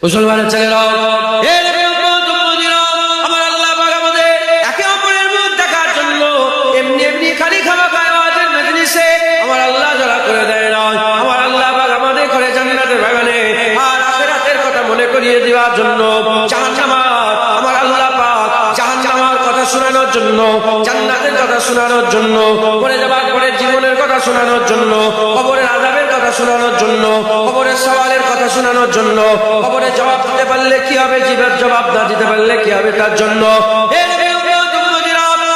মুসলমানের ছেলেরাও, আমার আল্লাহ পাক আমাদের একে অপরের মুখ দেখার জন্য এমনি এমনি খালি খামাখায় ওয়াজের মজলিসে আমার আল্লাহ যারা করে দেয় না, আমার আল্লাহ পাক আমাদের করে জান্নাতের বাগানে আর আখিরাতের কথা মনে করিয়ে দেওয়ার জন্য, জাহান্নামের আমার আল্লাহ পাক জাহান্নামের কথা শোনানোর জন্য, জান্নাতের কথা শোনানোর জন্য, পরে যাবার পরে জীবনের কথা শোনানোর জন্য, কবরের আযাবের কথা শোনানোর জন্য, কবরের সওয়ালের কথা শোনানোর জন্য, কবরে জবাব দিতে পারলে কি হবে, জীবের জবাব না দিতে পারলে কি হবে তার জন্য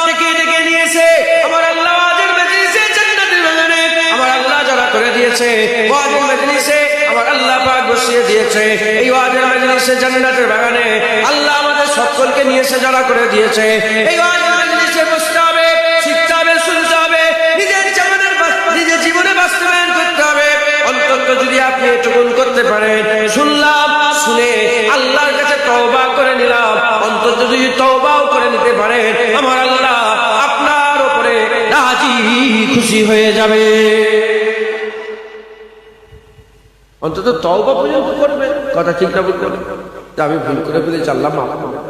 ডেকে নিয়েছে আমার আল্লাহ ওয়াজের মজলিসে জান্নাতের বাগানে, আমার আল্লাহ যারা করে দিয়েছে ওয়াজের মজলিসে আমার আল্লাহ পাক বসিয়ে দিয়েছে এই ওয়াজের মজলিসে জান্নাতের বাগানে, আল্লাহ আমাদের সকলকে নিয়ে এসে যারা করে দিয়েছে এই ওয়াজের মজলিসে বসতে হবে, শিখতে হবে, শুনতে হবে, নিজের জীবনে বাস্তবায়ন করতে হবে। অন্তত যদি আপনি এটুকুন করতে পারেন, শুনলাম, শুনে আল্লাহর কাছে তওবা করে নিলাম, অন্তত যদি তওবাও করে নিতে পারেন আমার আল্লাহ আপনার উপরে রাজি খুশি হয়ে যাবে। অন্তত তওবা পর্যন্ত করবেন, কথা ঠিক না বলতে আমি ভুল করে ফেলেছি, আল্লাহ মাফ করবেন।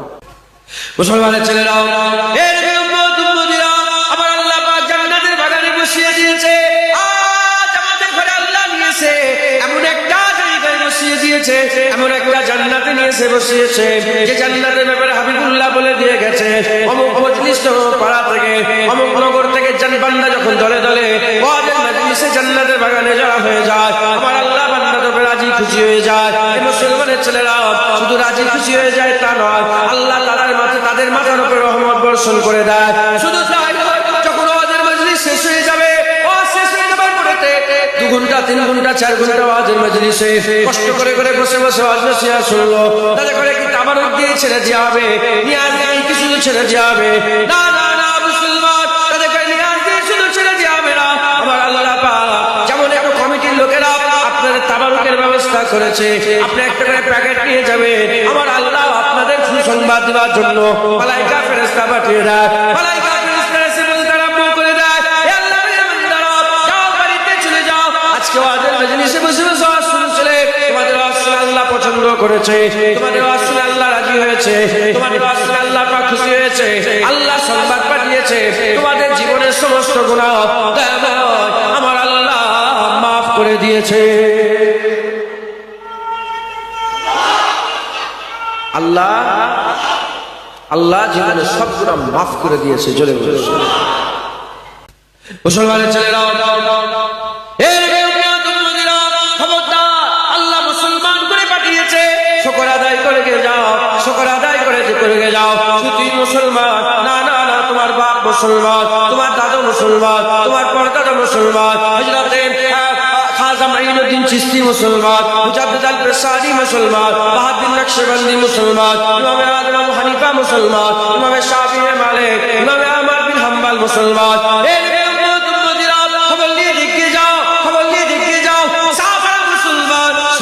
মুসলমানের ছেলেরাও, আমার আল্লাহ পাক জান্নাতের বাগানে বসিয়ে দিয়েছে, আজ আমাদের ঘরে আল্লাহ নিয়েছে এমন একটা জায়গায় বসিয়ে দিয়েছে, এমন একটা জান্নাতে নিয়েছে বসিয়েছে যে জান্নাতের ব্যাপারে হাবিবুল্লাহ বলে দিয়ে গেছে অমুক মজলিস পাড়া থেকে অমুক নগর থেকে বান্দা যখন দলে দলে ওয়াজের মজলিসে জান্নাতের বাগানে যাওয়া হয়ে যায়, আমার আল্লাহ বান্দার উপরে রাজি খুশি হয়ে যায়। এই মুসলমানের ছেলেরা শুধু রাজি খুশি হয়ে যায় তা নয়, আল্লাহ তাদের মাথার উপরে রহমত বর্ষণ করে দেয়। শুধু তাই নয়, যখন ওয়াজের মজলিস শেষ হয়ে যাবে, শেষ হয়ে যাবার পরেতে 2 ঘন্টা 3 ঘন্টা 4 ঘন্টা ওয়াজের মজলিসে কষ্ট করে করে বসে বসে ওয়াজ নসিহত শুনলো, তাদের করে কি তাবারুক দিয়ে ছেড়ে দেওয়া হবে, নিয়াজ দিয়ে কি শুধু ছেড়ে দেওয়া হবে? না না না মুসলমান, তাদের করে নিয়াজ দিয়ে শুধু ছেড়ে দেওয়া হবে না। আমার আল্লাহ পাক যেমন একটা কমিটির লোকেরা আপনাদের তাবারুকের ব্যবস্থা করেছে, আপনি একটা করে প্যাকেট নিয়ে যাবেন, আমার আল্লাহ আপনাদের সুসংবাদ দেওয়ার জন্য মালায়েকা ফেরেশতা পাঠিয়ে দেয়, মালায়েকা ফেরেশতা এসে বলতে আরম্ভ করে দেয়, হে আল্লাহর বান্দারা, যাও বাড়িতে চলে যাও, আজকে ওয়াজের মজলিসে বসে বসে ওয়াজ শুনছিলে, তোমাদের ওয়াজ শুনে আল্লাহ পছন্দ করেছে, তোমাদের ওয়াজ শুনে আল্লাহ রাজি হয়েছে, তোমাদের ওয়াজ শুনে আল্লাহ পাক খুশি হয়েছে, আল্লাহ সংবাদ পাঠিয়েছে তোমাদের জীবনের সমস্ত গুনাহ আমার আল্লাহ মাফ করে দিয়েছে। আল্লাহ জীবনের সব গুনাহ মাফ করে দিয়েছে। জোরে বলুন মুসলমানের ছেলেরা, খবরদার, আল্লাহ মুসলমান করে পাঠিয়েছে, শুকর আদায় করে যাও, শুকর আদায় করে যাও। শুধু মুসলমান না, না না, তোমার বাপ মুসলমান, তোমার দাদা মুসলমান, তোমার পরদাদা মুসলমান, হযরতে খাজা মাঈনুদ্দিন চিশতি মুসলমান, মুজাদ্দিদ আল-ফিসানি মুসলমান, বাহাউদ্দিন নকশবন্দি মুসলমান, ইমাম আযম আবু হানিফা মুসলমান, ইমাম শাফিঈ, মালিক, ইমাম আহমদ বিন হাম্বল মুসলমান।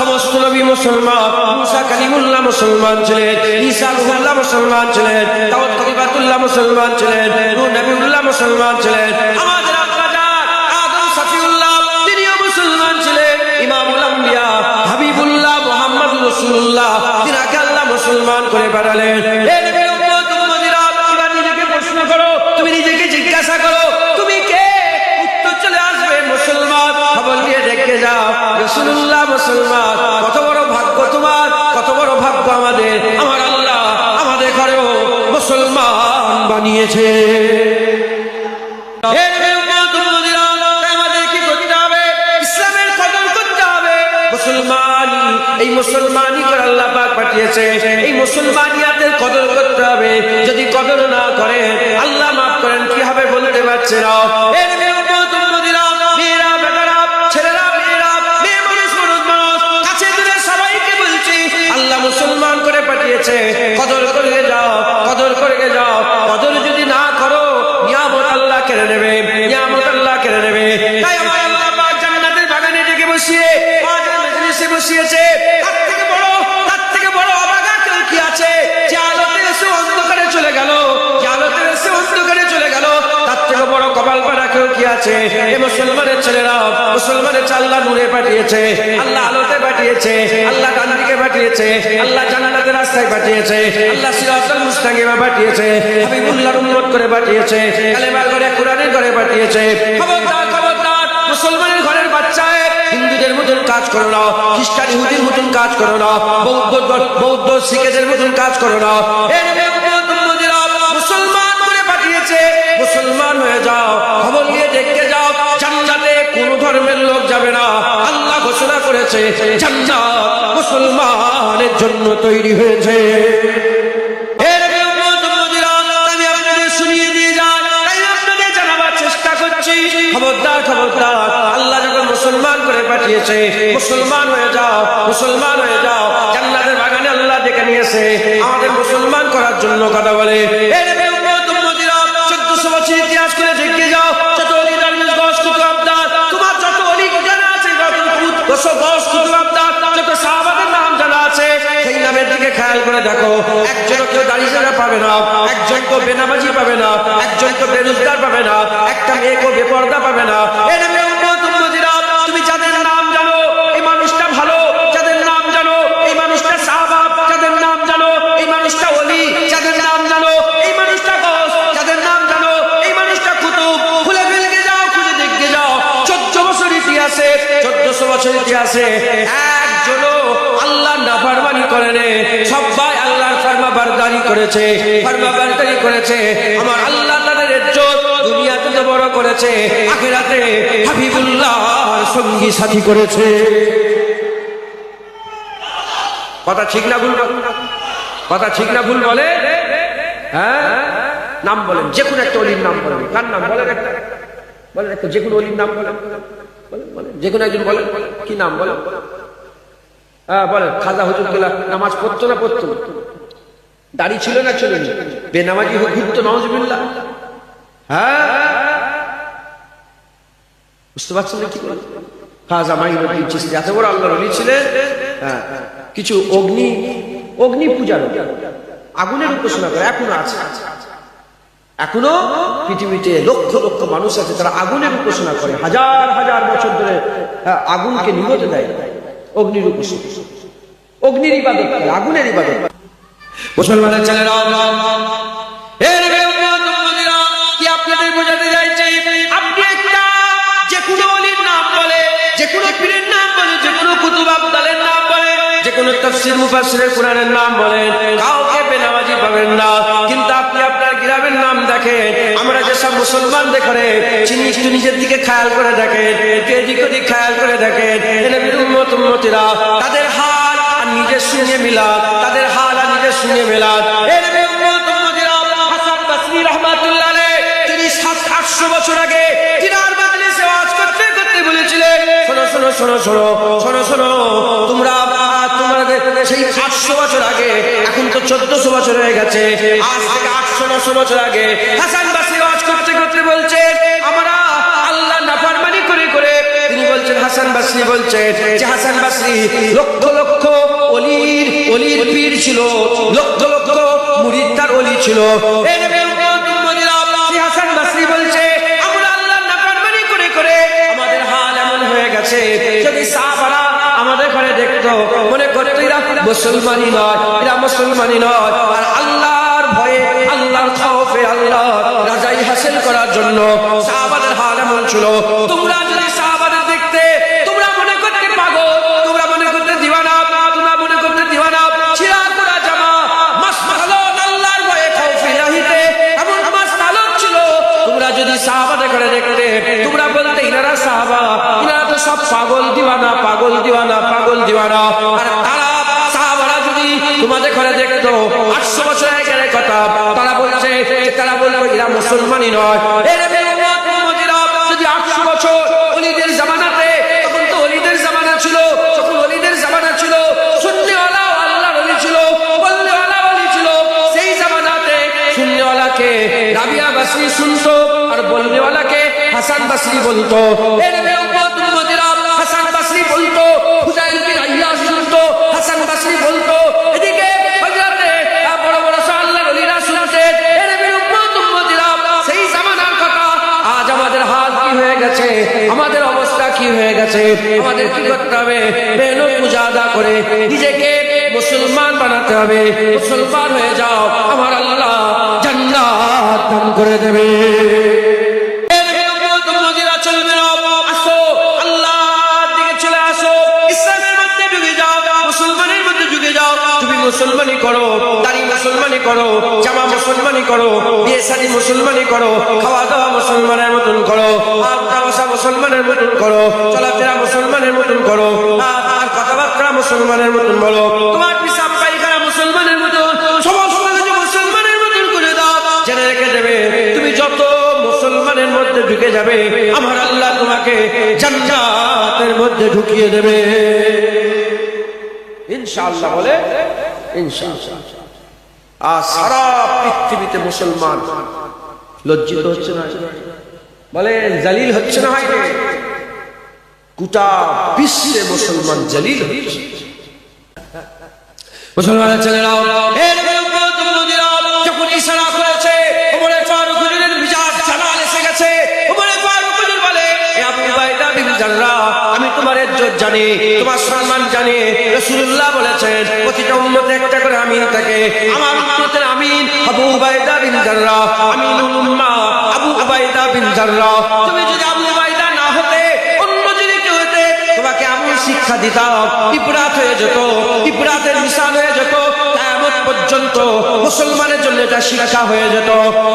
সমস্ত নবী মুসলমান, মুসা কালিমুল্লাহ মুসলমান ছিলেন, ঈসা রূহুল্লাহ মুসলমান ছিলেন, দাউদ খলিফাতুল্লাহ মুসলমান ছিলেন, নূহ নবীউল্লাহ মুসলমান ছিলেন, আমাদের আব্বাজান আদম সফিউল্লাহ তিনিও মুসলমান ছিলেন, ইমামুল আম্বিয়া হাবিবুল্লাহ মুহাম্মদুর রাসূলুল্লাহ তিনাকে আল্লাহ মুসলমান করে পাঠালেন। হে নবীর উম্মত উম্মতিরা, এবার নিজেকে প্রশ্ন করো, তুমি নিজেকে জিজ্ঞাসা করো, তুমি কে? উত্তর চলে আসবে মুসলমান। খবর নিয়ে দেখে যাও, রাসূলুল্লাহ মুসলমান। কত বড় ভাগ্য তোমার, কত বড় ভাগ্য আমাদের, আমার আল্লাহ আমাদের ঘরেও মুসলমান বানিয়েছে। আমাদের কি করতে হবে? ইসলামের কদর করতে হবে। মুসলমানি, এই মুসলমানি করে আল্লাহ পাক পাঠিয়েছে, এই মুসলমানিয়াতের কদর করতে হবে। যদি কদর না করে আল্লাহ মাফ করেন কি হবে বলতে পারছে না। মুসলমান করে পাঠিয়েছে, কদর করে যাও, কদর করে যাও। কদর যদি না করো নিয়ামত আল্লাহ কেড়ে নেবে, নিয়ামত আল্লাহ কেড়ে নেবে। তাই আমার আল্লাহ পাক জান্নাতের বাগানে ডেকে বসিয়ে ওয়াজের মজলিসে বসিয়েছে। তার থেকে বড় অবাগা কেউ কি আছে? যে আলোতে এসে অন্ধকারে চলে গেল, যে আলোতে এসে অন্ধকারে চলে গেল, তার থেকে বড় কপাল পাড়া কেউ বাকি আছে। এ মুসলমানের ছেলেরা, মুসলমানের আল্লাহ নূরে পাঠিয়েছে, আল্লাহ আলোতে পাঠিয়েছে, আল্লাহ ডান দিকে পাঠিয়েছে, আল্লাহ জান্নাতের রাস্তায় পাঠিয়েছে, আল্লাহ সিরাতুল মুস্তাকিমে পাঠিয়েছে, হাবিবুল্লাহর উম্মত করে পাঠিয়েছে, কালেমার ঘরে কোরআনের ঘরে পাঠিয়েছে। খবরদার খবরদার, মুসলমানের ঘরের বাচ্চায় হিন্দুদের মতন কাজ করো না, খ্রিস্টান ইহুদির মতন কাজ করো না, বৌদ্ধ শিখেদের মতন কাজ করো না। মুসলমান করে পাঠিয়েছে, মুসলমান হয়ে যাও, খবর নিয়ে দেখতে যাও, জান্নাতে কোন ধর্মের লোক যাবে না। আল্লাহ ঘোষণা করেছে জান্নাত মুসলমানের জন্য তৈরি হয়েছে। খবরদার খবরদার, আল্লাহ যখন মুসলমান করে পাঠিয়েছে, মুসলমান হয়ে যাও, মুসলমান হয়ে যাও। জান্নাতের বাগানে আল্লাহ ডেকে নিয়েছে আমাদের মুসলমান করার জন্য কথা বলে। 1400 বছর ইতিহাস করে দেখে যাও, যত অলি দারবেশ গস কুতুব আবদার, তোমার যত অলি জানা আছে, গস কুতুব আবদার, যত সাহাবাদের নাম জানা আছে, সেই নামের দিকে খেয়াল করে দেখো, একজন কেউ দাড়ি জানা পাবে না, একজন কেউ বেনামাজি পাবে না, একজন কেউ বেরোজগার পাবে না, একটা মেয়ে কেউ বেপর্দা পাবে না। তুমি যাদের নাম জানো এই মানুষটা ভালো, যাদের নাম জানো এই মানুষটা সাহাবা, যাদের নাম জানো এই মানুষটা ওলি, যাদের নাম জানো এই মানুষটা গস, যাদের নাম জানো এই মানুষটা কুতুব। খুলে ফেলকে যাও, খুঁজে দেখতে যাও, 1400 বছর ইতিহাসে, 1400 বছর ইতিহাসে একজনও আল্লাহ নাফরমানি করেনি, সবাই আল্লাহর ফরমাবরদারি করেছে, ফরমাবরদারি করেছে। আমার আল্লাহ তাদের ইজ্জত দুনিয়াতে তো বড় করেছে, আখিরাতে হাবিবুল্লাহর সঙ্গী সাথী করেছে। কথা ঠিক না ভুল? কথা ঠিক না ভুল বলে? হ্যাঁ, নাম বলেন, যে কোনো একটা অলির নাম বলেন। কার নাম বলেন? একটা বলেন, একটা যে কোনো অলির নাম বলেন, বলেন, যে কোনো একজন বলেন। কি নাম বলেন? হ্যাঁ বলেন। খাজা হুজুর কেলা নামাজ পড়তো না পড়তো না? দাড়ি ছিল না ছিল না? বেনামাজি ঘুরতো, নাউজুবিল্লাহ। হ্যাঁ, বুঝতে পারছেন না কি বলেন? খাজা মাইনুদ্দিন চিশতি এত বড় আল্লাহর ওলি ছিলেন। হ্যাঁ, কিছু অগ্নি পূজার, আগুনের উপাসনা করে, এখনো আছে। এখনো পৃথিবীতে লক্ষ লক্ষ মানুষ আছে, তারা আগুনের উপাসনা করে, হাজার হাজার বছর ধরে আগুনকে নিগতে দেয়, অগ্নির উপাসনা, অগ্নির ইবাদত করে, আগুনের ইবাদত। মুসলমানের ছেলেরা, কি আপনাদের বোঝাতে চাইছে? আপনি একটা যে কোনো অলির নাম বলে, যে কোনো পীরের নাম বলে, যে কোনো কুতুব আবদালের নাম বলে, যে কোনো তাফসীর মুফাসসিরের কোরআনের নাম বলেন, কাউকে বেনামাজি পাবেন না। কিন্তু আপনি আপনার গ্রামের নাম দেখেন, আমরা যেসব মুসলমান দেখে চিনি, একটু নিজের দিকে খেয়াল করে দেখেন, এদিক ওদিক খেয়াল করে দেখেন, উম্মতিরা তাদের হাল আর নিজের সঙ্গে মিলাদ, তাদের হাল আর নিজের সঙ্গে মিলাদ। হাসান বসরি রাহমাতুল্লাহ আলাইহি, তিনি 700-800 বছর আগে তিনার মাজলিসে ওয়াজ করতে করতে বলেছিলেন, শোনো শোনো শোনো শোনো শোনো শোনো, তোমরা সেই 800 বছর আগে, এখন তো 1400 বছর হয়ে গেছে, আজ থেকে 800-900 বছর আগে হাসান বসরি ওয়াজ করতে করতে বলছেন, আমরা আল্লাহ নাফরমানি করে করে, তিনি বলছেন, হাসান বসরি বলছেন যে হাসান বসরি লক্ষ লক্ষ অলির পীর ছিল, লক্ষ লক্ষ মুরিদ তার অলি ছিল। হাসান বসরি বলছে, আমরা আল্লাহ নাফরমানি করে করে আমাদের হাল এমন হয়ে গেছে, যদি সাহাবারা আমাদের ঘরে দেখতো মনে করতো এরা মুসলমানই নয়, এরা মুসলমানই নয়। আর আল্লাহর ভয়ে, আল্লাহর খৌফে, আল্লাহ রাজাই হাসিল করার জন্য সাহাবাদের হাল এমন ছিল। তোমরা যদি সাহাবাদের দেখতে, তোমরা মনে করতে পাগল, তোমরা মনে করতে দিওয়ানা, তোমরা মনে করতে দিওয়ানা, ছিড়া করা জামা, মাসমাহালাত আল্লাহর ভয়ে খৌফে ইলাহিতে এমন মাসমাহালাত ছিল। তোমরা যদি সাহাবাদের ঘরে দেখতে, তোমরা বলতে ইনারা সাহাবা, ইনারা তো সব পাগল দিওয়ানা, পাগল দিওয়ানা, পাগল দিওয়ানা। আর তারা সাহাবারা যদি তোমাদের ঘরে দেখতো 800 বছর আগের কথা, তারা বলছে, তারা বলতো এরা মুসলমানই নয়। যদি 800 বছর ওলিদের জামানাতে, তখন তো ওলিদের জামানা ছিল, তখন ওলিদের জামানা ছিল, সুন্নিওয়ালা আল্লাহর ওলি ছিল, বলনেওয়ালা ওলি ছিল। সেই জামানাতে সুন্নিওয়ালাকে রাবিয়া বসরি শুনতো, আর বলনেওয়ালাকে হাসান বসরি বলতো। হাসান বসরি বলতো, হুযাইল বিন আইয়াশ শুনতো, হাসান বসরি বলতো, এদিকে হযরতে বড় বড় আল্লাহর ওলিরা শুনতেন। সেই জামানার কথা। আজ আমাদের হাল কি গেছে। আমাদের কি করতে হবে? মেহনত মুজাহাদা করে নিজেকে মুসলমান বানাতে হবে। মুসলমান হয়ে যাও, আমার আল্লাহ জান্নাত দান করে দেবে। মুসলমানি করো, দাড়ি মুসলমানি করো, জামা মুসলমানি করো, বিয়ে শাদী মুসলমানি করো, খাওয়া দাওয়া মুসলমানের মতন করো, আড্ডা বসা মুসলমানের মতন করো, চলাফেরা মুসলমানের মতন করো, আর কথাবার্তা মুসলমানের মতন বলো, তোমার পিসাব পায়খানা মুসলমানের মতন, সমস্ত কিছু মুসলমানের মতন করে দাও। জেনে রেখে দেবে, তুমি যত মুসলমানের মধ্যে ঢুকে যাবে, আমার আল্লাহ তোমাকে জান্নাতের মধ্যে ঢুকিয়ে দেবে ইনশাআল্লাহ। বলে ইনশাআল্লাহ। আর সারা পৃথিবীতে মুসলমান লজ্জিত হচ্ছে না? বলে জালিল হচ্ছে না? হয় গোটা বিশ্বে মুসলমান জালিল হচ্ছে। মুসলমানের ছেলেরাও যখন ইশারা করেছে, ওমরে ফারুক হুজুরের মিজাজ জালাল এসে গেছে। ওমরে ফারুক হুজুর বলে, এ আবু উবাইদা বিন জাররাহ, আমি তোমার ইজ্জত জানি, তোমার সম্মান জানি। রাসূলুল্লাহ বলেছেন প্রতিটা উম্মতে একটা করে আমিন থাকে। আমার উম্মতের আমিন আবু উবাইদা বিন জাররাহ, আমিনুল উম্মাহ আবু উবাইদা বিন জাররাহ। তুমি যদি আবু উবাইদা না হতে, অন্য যদি কেউ হতে, তোমাকে আমি শিক্ষা দিতাম, ইবরাত হয়ে যেত, ইবরাতের মিশাল হয়ে যেত, কিয়ামত পর্যন্ত মুসলমানের জন্য এটা শিক্ষা হয়ে যেত।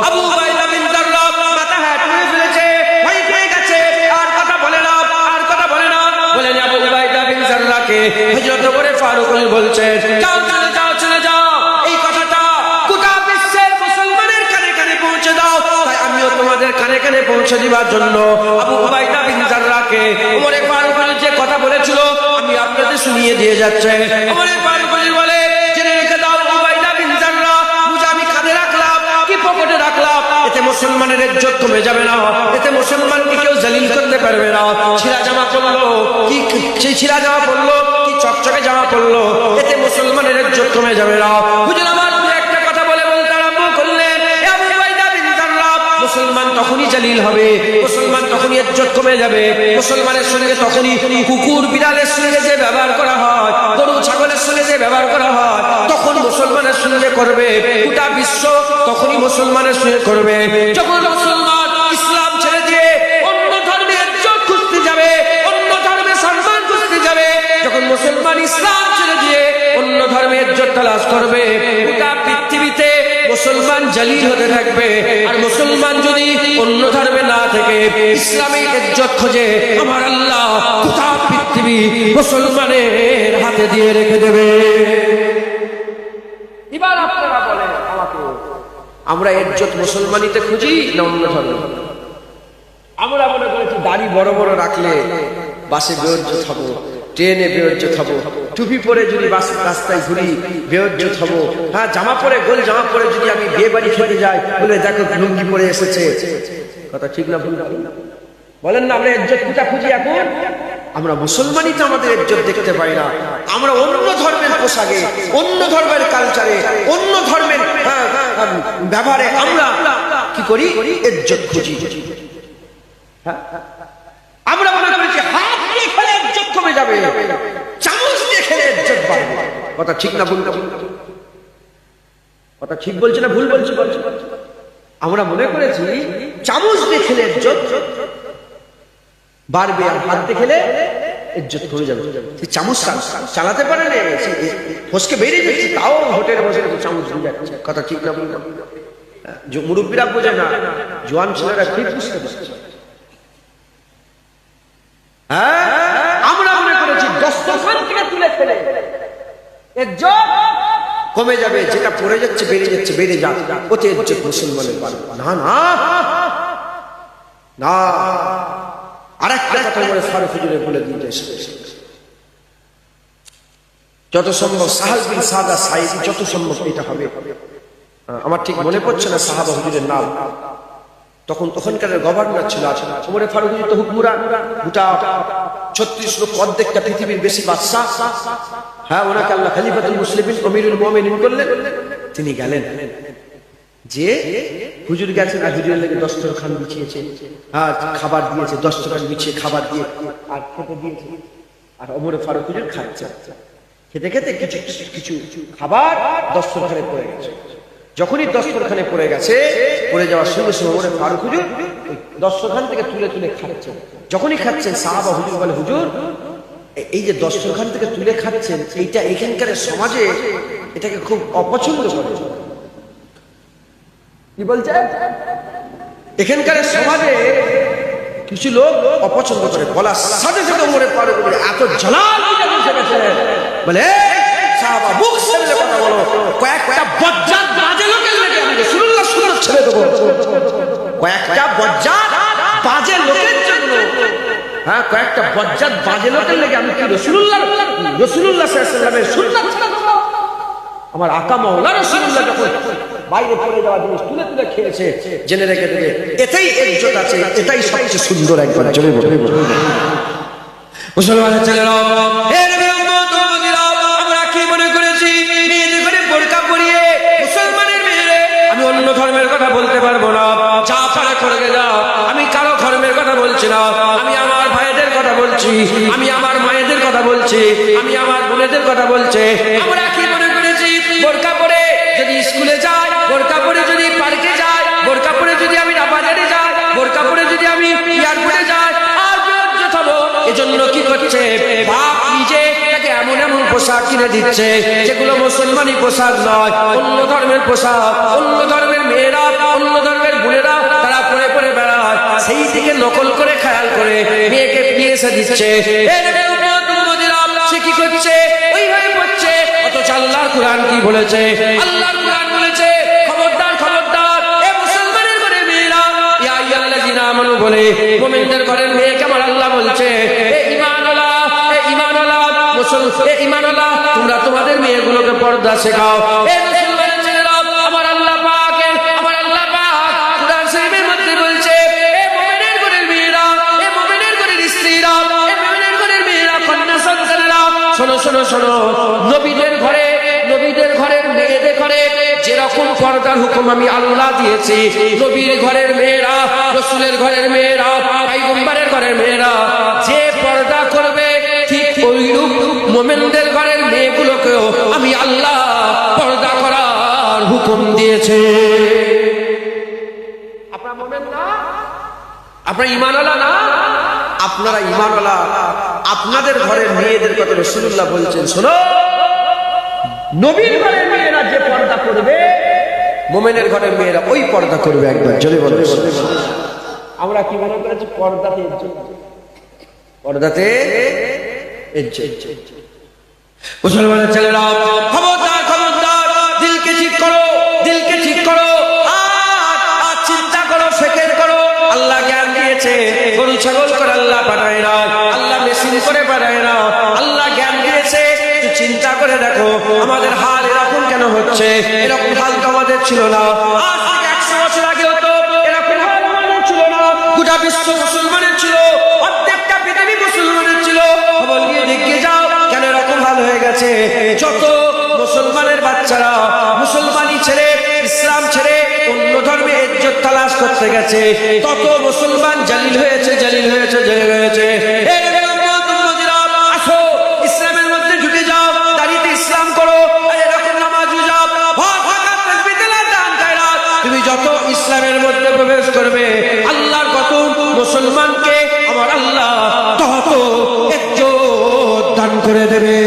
আবু উবাইদা বিন জাররাহ মাথা হাত হয়ে ফেলেছে, ভয় পেয়ে গেছে, আর কথা বলে না, আর কথা বলে না। বলেন আবু উবাইদা বিন জাররাহকে হযরত ওমর ফারুক বলছেন, যাও চলে যাও, চলে যাও, এই কথাটা গোটা বিশ্বের মুসলমানের কানে কানে পৌঁছে দাও। তাই আমিও তোমাদের কানে কানে পৌঁছে দিবার জন্য আবু উবাইদা বিন জাররাহকে ওমর ফারুক যে কথা বলেছিল আমি আপনাদের শুনিয়ে দিয়ে যাচ্ছে। ওমর ফারুক বলে, জেনে রেখে দাও, উবাইদা বিন জাররাহ বুঝে আমি কাঁধে রাখলাম কি পকেটে রাখলাম, এতে মুসলমানের ইজ্জত কমে যাবে না, এতে মুসলমানকে কেউ জালিল করতে পারবে না। ছিঁড়া জামা পরলো কি, সেই ছিঁড়া জামা পরলো কি চকচকে জামা পরলো, এতে মুসলমানের ইজ্জত কমে যাবে না। হুজুর আমার একটা কথা বলে বলতে আরম্ভ করলেন, এ আবু উবাইদা বিন জাররাহ, মুসলমান তখনই জালিল হবে, মুসলমান তখনই ইজ্জত কমে যাবে, মুসলমানের সঙ্গে তখনই কুকুর বিড়ালের সঙ্গে যে ব্যবহার করা হয়, গরু ছাগলের সঙ্গে যে ব্যবহার করা হয়, তখন মুসলমানের সঙ্গে করবে গোটা বিশ্ব, তখনই মুসলমানের সঙ্গে করবে। যখন মুসলমান ইসলাম ছেড়ে দিয়ে অন্য ধর্মের ইজ্জত খুঁজতে যাবে, অন্য ধর্মের সম্মান খুঁজতে যাবে, যখন মুসলমান ইসলাম ছেড়ে দিয়ে অন্য ধর্মের ইজ্জত তালাশ করবে, গোটা পৃথিবীতে মুসলমান জালিল হতে থাকবে। আর মুসলমান যদি অন্য ধর্মে না থেকে ইসলামী ইজ্জত খোঁজে, আমার আল্লাহ গোটা পৃথিবী মুসলমানের হাতে দিয়ে রেখে দেবে। এবার আপনারা বলেন আমাকে, আমরা ইজ্জত মুসলমানিতে খুঁজি না অন্য ধর্মে? আমরা মনে করেছি দাড়ি বড় বড় রাখলে বাসে বেইজ্জত হবো, ট্রেনে বেইজ্জত হবো, টুপি পরে যদি বাস রাস্তায় ঘুরি বেইজ্জত হবো, হ্যাঁ জামা পরে গোল জামা পরে যদি আমি বিয়ে বাড়ি খেতে যাই, বলে দেখো লুঙ্গি পরে এসেছে। কথা ঠিক না ভুল? বলেন না, আমরা ইজ্জত কোথা খুঁজি এখন? আমরা মুসলমানই তো আমাদের ইজ্জত দেখতে পাই না, আমরা অন্য ধর্মের পোশাকে, অন্য ধর্মের কালচারে, অন্য ধর্মের ব্যবহারে আমরা কি করি? ইজ্জত খুঁজি। আমরা মনে করেছি হাত দিয়ে খেলে ইজ্জত কমে যাবে, চামচ দিয়ে খেলে ইজ্জত বাড়বে। কথা ঠিক না ভুল? কথা ঠিক বলছে না ভুল বলছে? আমরা মনে করেছি চামচ দিয়ে খেলে ইজ্জত বাড়বে, আর হাত দিয়ে খেলে ইজ্জত কমে যাবে। চামচ চালাতে পারে না, ফসকে বেরিয়ে যাচ্ছে, তাও হোটেলে বসে চামচ দিয়ে যাচ্ছে। কথা ঠিক না ভুল? মুরব্বীরা বোঝে না, জোয়ান ছেলেরা ঠিক বুঝতে পারছে। হ্যাঁ, আমরা মনে করেছি দস্তরখান থেকে তুলে ফেলে ইজ্জত কমে যাবে, যেটা পড়ে যাচ্ছে বেড়ে যাচ্ছে, বেড়ে যাক, ওতে ইজ্জত মুসলমানের বাড়বে না। না না, আর একটা কথা বলে ফারুক হুজুরে বলে দিতে এসেছে, যত সম্ভব সাহাল বিন সাদা সাইদ, যত সম্ভব এটা হবে। আমার ঠিক মনে পড়ছে না সাহাবা হুজুরের নাম, তখনকার গভর্নর ছিল ওমর ফারুক হুজুর, তো হুকমুরা, গোটা 36 লক্ষ, অর্ধেকটা পৃথিবীর বেশি বাদশা। হ্যাঁ, ওনাকে আল্লাহ খলিফাতুল মুসলিমিন, আমিরুল মুমিনিন করলেন, তিনি গেলেন। যে হুজুর গেছেন আর হুজুরের লেগে দস্তরখান বিছিয়েছে, আর খাবার দিয়েছে, দস্তরখান বিছিয়ে খাবার দিয়ে আর খেতে দিয়েছে, আর ওমর ফারুক হুজুর খাচ্ছে। খেতে খেতে কিছু কিছু খাবার দস্তরখানে পড়ে গেছে। যখনই দস্তরখানে পড়ে গেছে, পড়ে যাওয়ার সঙ্গে সঙ্গে ওমর ফারুক হুজুর দস্তরখান থেকে তুলে তুলে খাচ্ছেন। যখনই খাচ্ছেন, সাহাবা হুজুর বলে, হুজুর এই যে দস্তরখান থেকে তুলে খাচ্ছেন, এইটা এখানকার সমাজে এটাকে খুব অপছন্দ করে। কি বলছে? এখানকার সমাজে কিছু লোক অপছন্দ করে। বলার সাথে সাথে ওমর ফারুক হুজুর এত জালাল বসে গেছে, বলে সাহাবা মুখ সামলে কথা বলো, কয়েকটা বজ্জাত বাজে লোকের লেগে আমি রাসূলুল্লাহ সুন্নাত ছেড়ে দেব। কয়েকটা বজ্জাত বাজে লোকের জন্য, হ্যাঁ, কয়েকটা বজ্জাত বাজে লোকের লেগে আমি কি রাসূলুল্লাহ সাল্লাল্লাহু আলাইহি ওয়াসাল্লামের সুন্নাত ছেড়ে দেব? আমার আকা মাওলা রাসূলুল্লাহ যখন বাইরে পড়ে যাওয়া জিনিস তুলে তুলে খেয়েছে, জেনে রেখে দেবে, এটাই ইজ্জত আছে, এটাই সবচেয়ে সুন্দর। একবার জোরে বলে মুসলমানের ছেলেরা, হে নবী উম্মত উম্মতিরা, আমরা কি মনে করেছি মেয়েদের করে বোরকা পরিয়ে মুসলমানের মেয়েরে আমি অন্য ধর্মের কথা বলতে পারবো না? যা পারে করে যাও, আমি কারো ধর্মের কথা বলছি না, আমি আমার ভাইদের কথা বলছি, আমি আমার মায়েদের কথা বলছি, আমি আমার বোনেদের কথা বলছি। আমরা কি মনে করেছি বোরকা পরে যদি স্কুলে যাই, বোরকা পরে যদি পার্কে যাই, বোরকা পরে যদি আমি বাজারে যাই, বোরকা পরে যদি আমি এয়ারপোর্টে যাই, আর বেজ্জত হবো। এজন্য কি করছে বাপ নিজে তাকে এমন এমন পোশাক কিনে দিচ্ছে যেগুলো মুসলমানি পোশাক নয়, অন্য ধর্মের পোশাক। অন্য ধর্মের মেয়েরা, অন্য ধর্মের বোনেরা তারা পরে পরে বেড়ায়, সেই দিকে নকল করে খেয়াল করে মেয়েকে নিয়ে এসে দিচ্ছে। সে কি করছে? ওইভাবে পড়ছে। অথচ আল্লাহর কুরআন কি বলেছে? আল্লাহর কুরআন বলেছে, খবরদার খবরদার এ মুসলমানের ঘরের মেয়েরা, ইয়া আইয়ুহাল্লাযীনা আমানু বলে মুমিনদের ঘরের মেয়েকে আমার আল্লাহ বলছে, এ ঈমানওয়ালা, এ ঈমানওয়ালা মুসলমান, এ ঈমানওয়ালা, তোমরা তোমাদের মেয়েগুলোকে পর্দা শেখাও। এ মুসলমানের ছেলেরা, আমার আল্লাহ পাক কুরআন শরীফের মধ্যে বলছে, এ মুমিনের ঘরের মেয়েরা, এ মুমিনের ঘরের স্ত্রীরা, এ মুমিনের ঘরের মেয়েরা, কন্যা সন্তানেরা, শোনো শোনো শোনো, নবীদের ঘরের মেয়েদের ঘরে যেরকম পর্দার হুকুম আমি আল্লাহ দিয়েছি, নবীর ঘরের মেয়েরা, রাসূলের ঘরের মেয়েরা, পয়গম্বরের ঘরের মেয়েরা যে পর্দা করবে, ঠিক ওইরূপ মুমিনদের ঘরের মেয়েগুলোকেও আমি আল্লাহ পর্দা করার হুকুম দিয়েছে। আপনারা মুমিন না? আপনারা ঈমানওয়ালা না? আপনারা ঈমানওয়ালা, আপনাদের ঘরের মেয়েদের কথা রাসূলুল্লাহ বলছেন, শোনো, নবীর ঘরের মেয়েরা যে পর্দা করবে, মুমিনের ঘরের মেয়েরা ওই পর্দা করবে। একবার জোরে বলুন। আমরা কি মনে করেছি পর্দাতে ইজ্জত? পর্দাতে ইজ্জত। মুসলমানের ছেলেরা, খবরদার খবরদার, দিলকে ঠিক করো, দিলকে ঠিক করো, আর চিন্তা করো, ফিকির করো। আল্লাহ জ্ঞান দিয়েছে, গরু ছাগল করে আল্লাহ পাঠায় না, আল্লাহ মেশিন করে পাঠায় না, আল্লাহ জ্ঞান দিয়েছে। চিন্তা করে দেখো আমাদের হাল এরকম কেন হচ্ছে? এরকম হাল তো আমাদের ছিল না। আজ থেকে 100 বছর আগে হতো এরকম হাল আমাদের ছিল না। গোটা বিশ্ব মুসলমানের ছিল, অর্ধেকটা পৃথিবী মুসলমানের ছিল। খবর নিয়ে দেখে যাও কেন এরকম হাল হয়ে গেছে। যত মুসলমানের বাচ্চারা মুসলমানি ছেড়ে, ইসলাম ছেড়ে অন্য ধর্মে ইজ্জত তালাশ করতে গেছে, তত মুসলমান জালিল হয়েছে, জালিল হয়েছে, জালিল হয়েছে। যত ইসলামের মধ্যে প্রবেশ করবে, আল্লাহর কত মুসলমানকে আমার আল্লাহ তত ইজ্জত দান করে দেবে।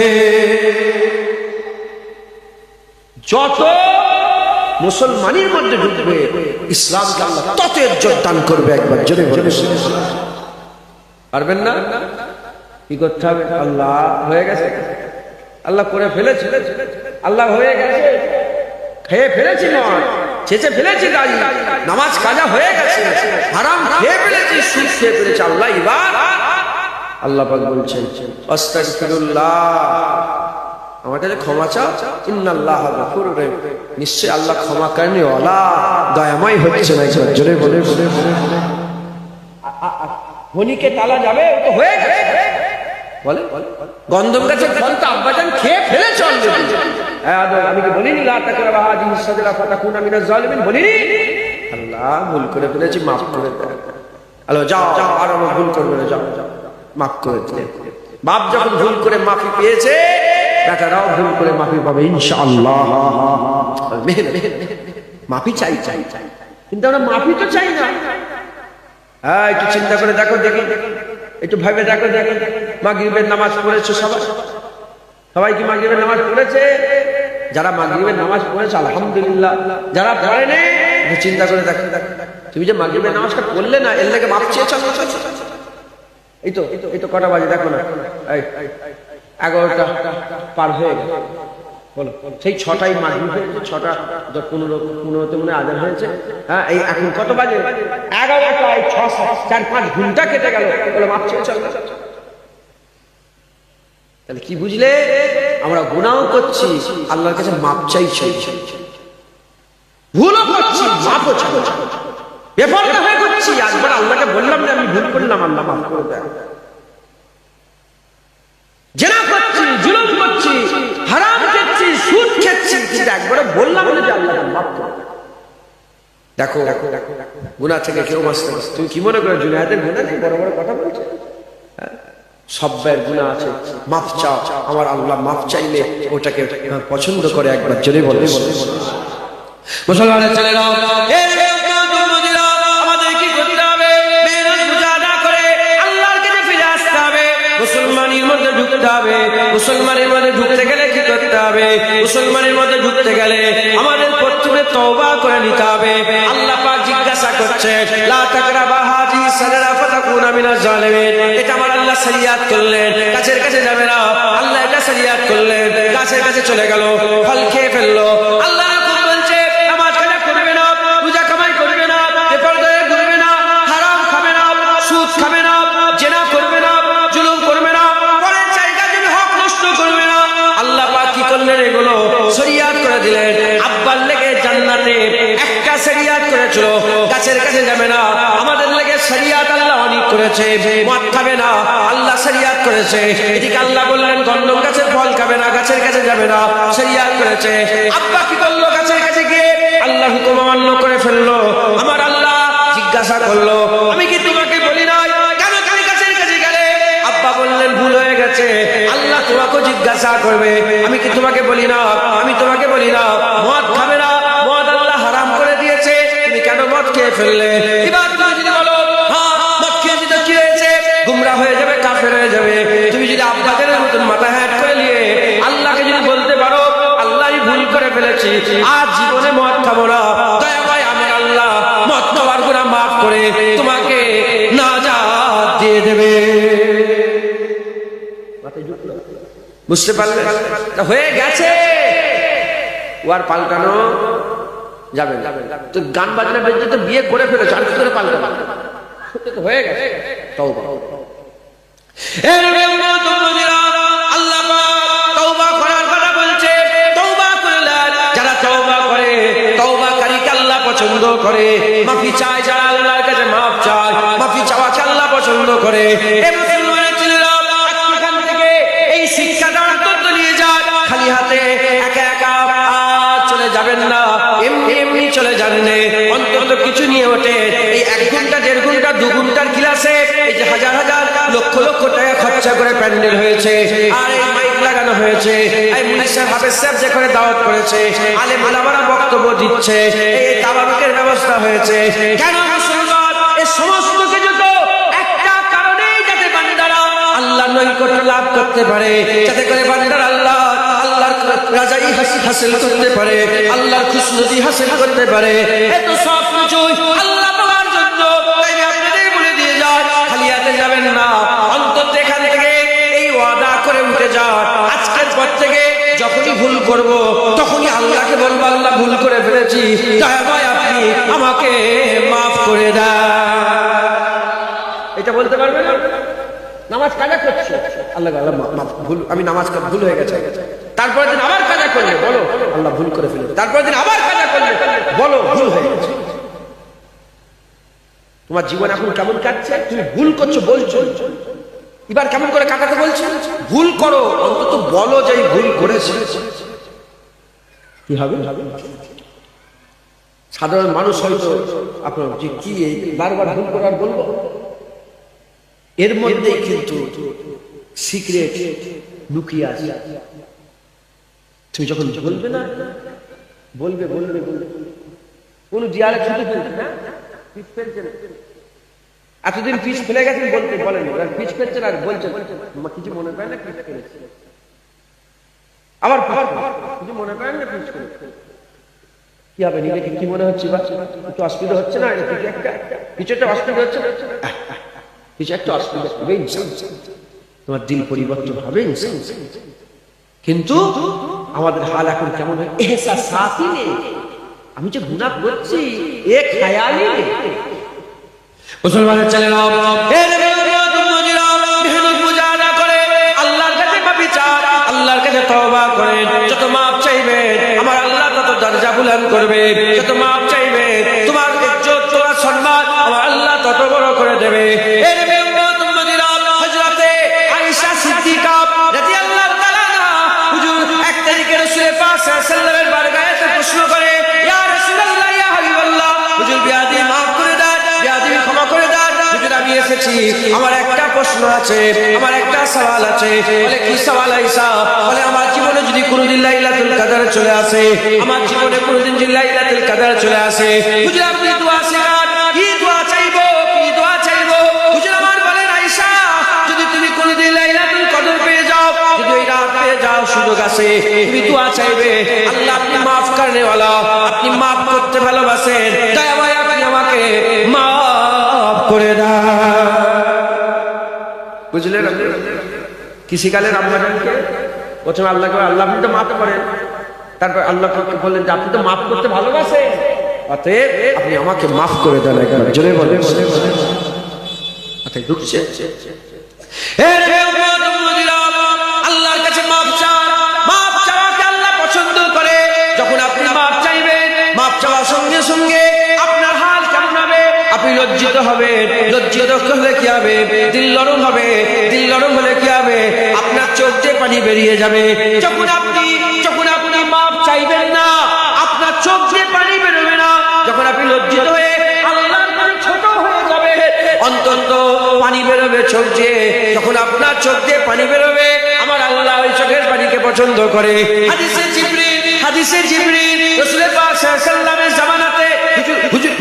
যত মুসলমানের মধ্যে ঢুকবে, ইসলামকে আল্লাহ তত ইজ্জত দান করবে। একবার জোরে বলে পারবেন না? কি করতে হবে? আল্লাহ হয়ে গেছে, আল্লাহ করে ফেলেছে, আল্লাহ হয়ে গেছে, খেয়ে ফেলেছি, নয় চেঁচে ফেলেছি, গাড়ি নামাজ কাজা হয়ে গেছে, হারাম খেয়ে ফেলেছি, সুদ খেয়ে ফেলেছি। আল্লাহ এবার আল্লাহ পাক বলছেন, আস্তাগফিরুল্লাহ, আমার কাছে ক্ষমা চাও, ইন্নাল্লাহা গফুরুর রহিম, নিশ্চয় আল্লাহ ক্ষমা করেনওয়ালা, দয়াময় হচ্ছে না। জোরে বলে বলে হনিকে তালা যাবে, তো হয়ে গেছে। বলে গন্ধম গাছের ফল তো আব্বাজান খেয়ে ফেলেছে অলরেডি, আমি কি বলিনি লা তাকরাবা হাযিহি সাজরা ফাতাকুনা মিনাজ জালিমিন, বলিনি? আল্লাহ ভুল করে ফেলেছি, মাফ করে দাও। আল্লাহ যাও আর আমরা ভুল করবে না, যাও মাফ করে দিলেন। বাপ যখন ভুল করে মাফি পেয়েছে, বেটারাও ভুল করে মাফি পাবে ইনশাআল্লাহ। মাফি চাই চাই চাই, কিন্তু আমরা মাফি তো চাই না। হ্যাঁ, একটু চিন্তা করে দেখো, দেখি একটু ভাবে দেখো, দেখো মাগরিবের নামাজ পড়েছো সবাই? সবাই কি মাগরিবের নামাজ পড়েছে? যারা মাগরিবের নামাজ পড়েছে আলহামদুলিল্লাহ, যারা পড়েনি চিন্তা করে দেখো, তুমি যে মাগরিবের নামাজটা পড়লে না, এর লেগে মাফ চেয়েছো। এই তো কটা বাজে দেখো না, 11টা পার হয়ে গেল। বলো, সেই 6টায় মাগরিব হয়েছে, 6টা 15তে মনে আজান হয়েছে। হ্যাঁ, এই এখন কত বাজে? 11টায় 4-5 ঘন্টা কেটে গেল। বলে মাফ চেয়েছো। তাহলে কি বুঝলে? আমরা গুনাহ করছি, আল্লাহর কাছে মাপ চাইছি, ভুলও করছি, মাপও চাইছি, বেপরোয়া হয়ে করছি। একবার আল্লাহকে বললাম না আমি ভুল করলাম, আল্লাহ মাফ করে দেন। জেনা করছি, জুলুম করছি, হারাম খেয়েছি, সুদ খেয়েছি, কিন্তু একবার বললাম না যে আল্লাহ মাফ করে দেন। দেখো গুনাহ থেকে কেউ বাঁচতে পারছে? তুমি কি মনে করো জুনায়েদের গুনাহ নেই? বড় বড় কথা বলছে। সব্বের গুনাহ আছে, মাফ চাও। আমার আল্লাহ মাফ চাইলে ওটাকে পছন্দ করে। একবার জোরে বলে মুসলমানের ছেলেরা, আমাদের কি করতে হবে? মেহনত মুজাহাদা করে আল্লাহর কাছে ফিরে আসতে হবে। মুসলমানের মধ্যে ঢুকতে হবে। মুসলমানের মধ্যে ঢুকতে গেলে কি করতে হবে? মুসলমানের মধ্যে ঢুকতে গেলে আমাদের প্রথমে তওবা করে নিতে হবে। আল্লাহ পাক জিজ্ঞাসা করছে, লা তাকরাবা হাযিহি সাজরা ফাতাকুনা মিনাজ জালিমিন। এটা আমার আল্লাহ শরিয়াত করলেন, গাছের কাছে যাবে না। আল্লাহ এটা শরিয়াত করলেন, গাছের কাছে চলে গেল, ফল খেয়ে ফেললো। আল্লাহ বলছে নামাজ কাজা করবে না, পূজা কামাই করবে না, বেপরদায় ঘুরবে না, হারাম খাবে না, সুদ খাবে না, জেনা করবে না, জুলুম করবে না, পরের জায়গা থেকে হক নষ্ট করবে না। আল্লাহ পাক কি করলেন? এগুলো শরিয়াত করে দিলেন। আব্বার লেগে জান্নাতে একটা শরিয়াত করেছিল, গাছের কাছে যাবে না। আমাদের লেগে শরিয়াত আল্লাহ অনেক করেছে। মদ খাবে না, আল্লাহ শরিয়াত করেছে। এদিকে আল্লাহ বললেন গন্ধম গাছের ফল খাবে না, গাছের কাছে যাবে না, শরিয়াত করেছে। আব্বা কি করলো? গাছের কাছে গিয়ে আল্লাহ হুকুম অমান্য করে ফেললো। আমার আল্লাহ জিজ্ঞাসা করলো, আমি কি তোমাকে বলি নাই কেন তুমি গাছের কাছে গেলে? আব্বা বললেন ভুল হয়ে গেছে, আল্লাহ তোমাকে জিজ্ঞাসা করবে। আমি কি তোমাকে বলি না? আমি তোমাকে বলি না মদ খাবে না, মদ আল্লাহ হারাম করে দিয়েছে, তুমি কেন মদ খেয়ে ফেললে? এবার তুমি যদি বলো হ্যাঁ মদ খেয়েছি তো কি হয়েছে, গুমরাহ হয়ে যাবে, কাফের হয়ে যাবে। তুমি যদি আব্বাদের মতন মাথা হ্যাট করে নিয়ে আল্লাহকে যদি বলতে পারো আল্লাহই ভুল করে ফেলেছি, আজ জীবনে মদ খাবো না, দয়া করে আমার আল্লাহ মদ খাওয়ার গুনাহ মাফ করে তোমাকে নাজাত দিয়ে দেবে। বুঝতে পারলে? হয়ে গেছে, ও আর পাল্টানো যাবে না। তো গান বাজনা বেজে তো বিয়ে করে ফেলেছে, আর কি করে পাল্টাবে? হয়ে গেছে। তওবা। আল্লাহ তওবা করার কথা বলছে, তওবা করলে যারা তওবা করে, তওবাকারীকে আল্লাহ পছন্দ করে। মাফি চায় যারা আল্লাহর কাছে মাফ চায়, মাফি চাওয়াকে আল্লাহ পছন্দ করে। এই মুসলমানের ছেলেরা এখান থেকে এই শিক্ষাটা অন্তত নিয়ে যান। খালি হাতে একা একা চলে যাবেন না, এমনি এমনি চলে যান না, অন্তত কিছু নিয়ে ওঠে। এই 1 ঘন্টা 1.5 ঘন্টা 2 ঘন্টার ক্লাসে এই যে হাজার হাজার লক্ষ লক্ষ টাকা খরচা করে প্যান্ডেল হয়েছে, আর এই মাইক লাগানো হয়েছে, এই মুনিসার হাফেজ সাহেব যেখানে দাওয়াত করেছে, আলেম ওলামারা বক্তব্য দিচ্ছে, এই তাবারুকের ব্যবস্থা হয়েছে। কেন মুসলমান? এই সমস্ত কিছু তো একটা কারণেই, যাতে বান্দারা আল্লাহর নৈকট্য লাভ করতে পারে, যাতে করে বান্দারা আল্লাহর রাজাই হাসিল করতে পারে, আল্লাহর খুশনুদি হাসিল করতে পারে। এত সব কিছু আল্লাহ পাওয়ার জন্য। তাই আপনাদের বলে দিয়ে যায়, খালি হাতে যাবেন না, অন্তত এখান থেকে এই ওয়াদা করে উঠে যান, আজকের পর থেকে যখনই ভুল করব তখনই আল্লাহকে বলবো আল্লাহ ভুল করে ফেলেছি, দয়া করে আপনি আমাকে মাফ করে দেন। এটা বলতে পারবে না? নামাজ কাজা করছো, আল্লাহ ভুল, আমি নামাজ ভুল হয়ে গেছে। তারপরের দিন আবার কাজা করলে বলো আল্লাহ ভুল করে ফেলে, তারপরের দিন আবার কাজা করলে বলো ভুল হয়ে গেছে। তোমার জীবন এখন কেমন কাটছে? তুমি ভুল করছো বলছো, এবার কেমন করে কাটাতে বলছো? ভুল করো, অন্তত বলো যে ভুল করেছি। কি হবে? সাধারণ মানুষ হয়তো আপনার যে কি বারবার ভুল করার বলবো, এর মধ্যেই কিন্তু সিক্রেট লুকিয়ে আছে। তুমি যখন বলবে না, বলবে বলবে বলবে কোন জিয়ারে ছুটে ফেলবে না, পিছ ফেলছে না, এতদিন পিছ ফেলে গেছেন বলতে বলেন, পিছ ফেলছেন আর বলছেন কিছু মনে করেন না পিছ ফেলেছে, আবার কিছু মনে করেন না পিছ ফেলেছে। কি হবে? নিজেকে কি মনে হচ্ছে? বা একটু অসুবিধা হচ্ছে না? কিছু একটা অসুবিধা হচ্ছে, কিছু একটা অসুবিধা হবে, তোমার দিল পরিবর্তন হবে। কিন্তু আমাদের হাল এখন কেমন হয়? এহসাসই নেই, আমি যে গুনাহ করছি এ খেয়ালই নেই। মুসলমানের ছেলেরা মেহনত পূজা না করে আল্লাহর কাছে মাফি চান, আল্লাহর কাছে তওবা করেন। যত মাফ চাইবে আমার আল্লাহ তত দরজা বুলন্দ করবে, যত মাফ চাইবে তোমার ইজ্জত তোমার সম্মান আমার আল্লাহ তত বড় করে দেবে। হযরতে আয়েশা সিদ্দিকা রাদিয়াল্লাহু তাআলা হুজুর এক তারিখে রাসূল পাক সাল্লাল্লাহু আলাইহি ওয়াসাল্লামের বারগাহে প্রশ্ন করে, ইয়া রাসূলুল্লাহ ইয়া হাবিবাল্লাহ, হুজুর বিয়াদি মাফ করে দেন, বিয়াদি ক্ষমা করে দেন, হুজুর আমি এসেছি, আমার একটা প্রশ্ন আছে, আমার একটা সওয়াল আছে। বলে কি সওয়াল আয়েশা? বলে আমার জীবনে যদি কোনোদিন লাইলাতুল কদর চলে আসে, আমার জীবনে কোনোদিন যদি লাইলাতুল কদর চলে আসে, হুজুর আপনি দোয়া শেখান, কি দোয়া চাইবো, কি দোয়া চাইবো? হুজুর আমার বলেন আয়েশা, যদি তুমি কোনোদিন লাইলাতুল কদর পেয়ে যাও, যদি ওই রাত পেয়ে যাও, সুযোগ আছে, তুমি দোয়া চাইবে, আল্লাহ আপনি মাফ করনে ওয়ালা, আপনি মাফ করতে ভালোবাসেন, দয়া মায়া আপনি আমাকে মাফ করে দাও। বুঝলেন? কি শিখালেন আপনাকে? প্রথমে আল্লাহকে আল্লাহ আপনি তো মাফ করেন, তারপর আল্লাহকে বললেন যে আপনি তো মাফ করতে ভালোবাসেন, অতএব আপনি আমাকে মাফ করে দেন। একবার জোরে বলেন। মাথায় ঢুকছে? আল্লাহর কাছে মাফ চান, মাফ চাওয়াকে আল্লাহ পছন্দ করে। যখন আপনি মাফ চাইবেন, মাফ চাওয়ার সঙ্গে সঙ্গে আপনার হাল কেমন হবে? আপনি লজ্জিত হবেন, লজ্জিত হলে কি হবে? দিল নরম হবে, দিল নরম হলে কি হবে? আপনার চোখ দিয়ে পানি বেরিয়ে যাবে। যখন আপনি মাফ চাইবেন না, আপনার চোখ দিয়ে পানি বেরোবে না। যখন আপনি লজ্জিত হয়ে আল্লাহর কাছে ছোট হয়ে যাবে, অন্তত পানি বেরোবে চোখ দিয়ে। যখন আপনার চোখ দিয়ে পানি বেরোবে, আমার আল্লাহ ওই চোখের পানিকে পছন্দ করে। হাদিসে জিবরিল রাসূল পাক সাল্লাল্লাহু আলাইহি ওয়াসাল্লামের জামানাতে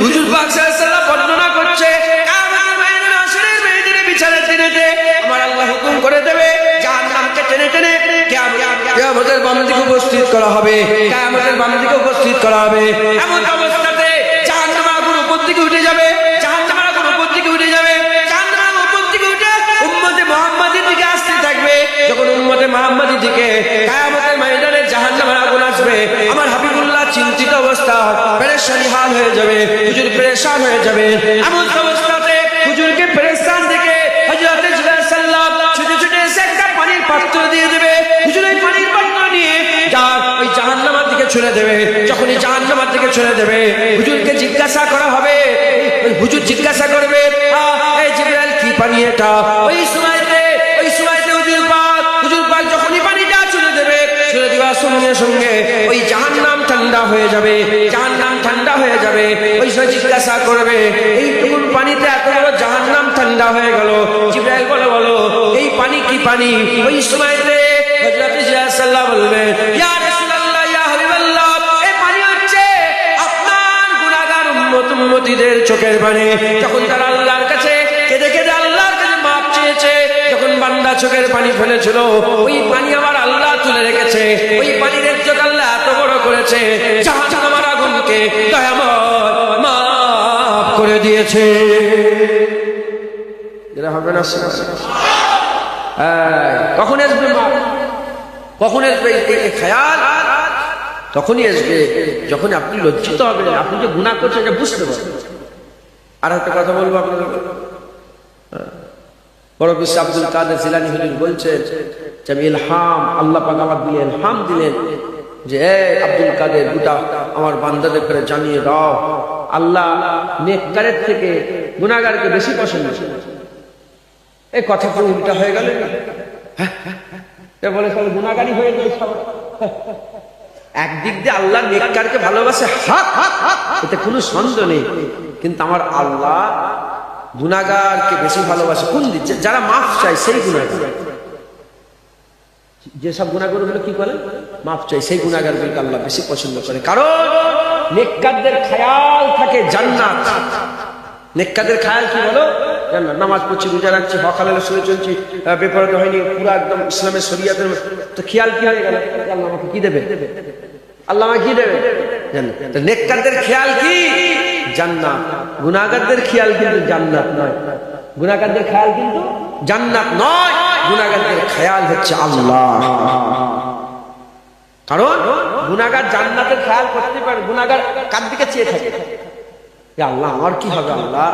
হুজুর পাক সাল্লাল্লাহু আলাইহি ওয়াসাল্লাম বর্ণনা করছে, কিয়ামতের আসরের মেয়েদের বিচারের দিনেতে আমার আল্লাহ হুকুম করে দেবে, জাহান্নামকে টেনে টেনে কিয়ামতের বাম দিকে উপস্থিত করা হবে, কিয়ামতের বাম দিকে উপস্থিত করা হবে। এমন অবস্থাতে জাহান্নামের আগুন উপর দিকে উঠে যাবে, জাহান্নামের আগুন উপর দিকে উঠে যাবে, জাহান্নামের উপর দিকে উঠে উম্মতে মুহাম্মাদির দিকে আসতে থাকবে। যখন উম্মতে মুহাম্মাদির দিকে কিয়ামতের ময়দানে জাহান্নামের আগুন আসবে, আমার হাবিবুল্লাহ চিন্তিত অবস্থা, পেরেশানি হাল হয়ে যাবে, হুজুর পেরেশান হয়ে যাবে। এমন অবস্থাতে হুজুরকে পেরেশান দেখে হযরত জিবরাইল সাল্লাল্লাহু ছুটে ছুটে এসে একটা পানির পাত্র দিয়ে দেবে। হুজুর এই পানির পাত্র নিয়ে ওই জাহান্নামের দিকে ছুঁড়ে দেবে। যখনই জাহান্নামের দিকে ছুঁড়ে দেবে, হুজুরকে জিজ্ঞাসা করা হবে, হুজুর জিজ্ঞাসা করবে, এই জিবরাইল কি পানি এটা? ওই সময়তে হুজুর পাক যখনই পানিটা ছুঁড়ে দেবে, ছুঁড়ে দেওয়ার সঙ্গে সঙ্গে ওই জাহান্নাম ঠান্ডা হয়ে যাবে, জাহান্নাম ঠান্ডা হয়ে যাবে। ওই সময় জিজ্ঞাসা করবে, এইটুকু পানিতে এত বড় জাহান্নাম ঠান্ডা হয়ে গেল, জিবরাইল বলো এই পানি কি পানি? ওই সময়তে হযরত জিবরাইল সাল্লাল্লাহু বলবে, ইয়া রাসূলুল্লাহ ইয়া হাবিবাল্লাহ, এই পানি হচ্ছে আপনার গুনাহগার উম্মতিদের চোখের পানি। যখন তারা আল্লাহর কাছে কেঁদে কেঁদে আল্লাহর কাছে মাপ চেয়েছে, যখন বান্দা চোখের পানি ফেলেছিল, ওই পানি আমার আল্লাহ তুলে রেখেছে, ওই পানির ইজ্জত আল্লাহ এত বড় করেছে, জাহান্নামের আগুনকে দয়াময় মাফ করে দিয়েছে। এরা হবে না? কখন আসবে মাফ? কখন আসবে এই খেয়াল? তখনই আসবে যখন আপনি লজ্জিত হবেন, আপনি যে গুনাহ করছেন এটা বুঝতে পারবেন। আর একটা কথা বলবো আপনাদের, বড় পীর আব্দুল কাদের জিলানী হুজুর বলছেন যে আমি ইলহাম, আল্লাহ পাক আমার দিলে ইলহাম দিলেন যে আব্দুল কাদের গোটা আমার বান্দাদের করে জানিয়ে দাও, আল্লাহ নেককারের থেকে গুনাহগারকে বেশি পছন্দ করেন। এই কথা পুরো উল্টা হয়ে গেল। বলে সব গুনাহগারই হয়ে যায় সব। একদিক দিয়ে আল্লাহ নেককারকে ভালোবাসে, হক, এতে কোনো সন্দেহ নেই। কিন্তু আমার আল্লাহ গুনাহগারকে বেশি ভালোবাসে। কোন দিক? যারা মাফ চায় সেই গুনাহগার, যেসব গুনাহগুলো কি করে মাফ চাই, সেই গুনাহগারগুলোকে আল্লাহ বেশি পছন্দ করে। কারণ নেককারদের খেয়াল থাকে জান্নাত। নেককারদের খেয়াল কি বলো? জান্নাত। নামাজ পড়ছি, রোজা রাখছি, হক হালালে শুনে চলছি, বেপরোয়া হয়নি, পুরো একদম ইসলামের শরিয়াতের, তো খেয়াল কি হয়ে গেল? আল্লাহ আমাকে কি দেবে? আল্লাহ আমাকে কি দেবে? জান্নাত। নেককারদের খেয়াল কি? জান্নাত। গুনাহগারদের খেয়াল কিন্তু জান্নাত নয়। গুনাহগারদের খেয়াল কিন্তু জান্নাত নয়, গুনাহগারদের খেয়াল হচ্ছে আল্লাহ। কারণ গুনাহগার জান্নাতের খেয়াল করতে পারে, গুনাহগার কার দিকে চেয়ে থাকে? আল্লাহ আমার কি হবে? আল্লাহ,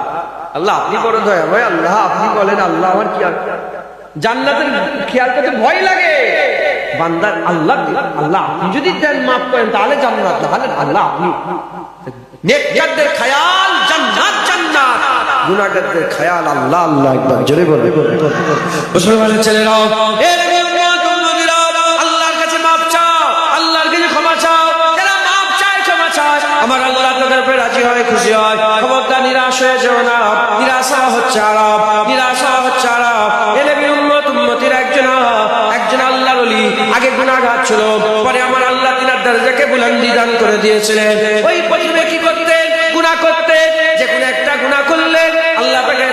আল্লাহ আপনি বড় দয়া ভাই, আল্লাহ আপনি বলেন, আল্লাহ আমার কি হবে? জান্নাতের খেয়াল করতে ভয় লাগে বান্দার। আল্লাহ, আল্লাহ আপনি যদি দেন মাফ করেন তাহলে জান্নাত, তাহলে আল্লাহ আপনি। নেককারদের খেয়াল জান্নাত, জান্নাত। গুনাহগারদের খেয়াল আল্লাহ, আল্লাহ। একবার জোরে বলে মুসলমানের ছেলেরাও, আল্লাহর কাছে মাফ চাও, আল্লাহর কাছে ক্ষমা চাও। যারা মাফ চায়, ক্ষমা চায়, আমার আল্লাহ তাদের উপরে রাজি হয়, খুশি হয়। খবরদার নিরাশ হয়ে যেও না। নিরাশা হচ্ছে আরাম, নিরাশা হচ্ছে আরাম। এ নবীর উম্মত, উম্মতির একজন আল্লাহর ওলি আগে গুনাহগার ছিল, পরে আমার আল্লাহ তিনার দরজাকে বুলন্দি দান করে দিয়েছিলেন। ওই প্রথমে কি করতেন? গুনাহ করতেন। যে কোনো একটা গুনাহ করলেন, আল্লাহ পাকে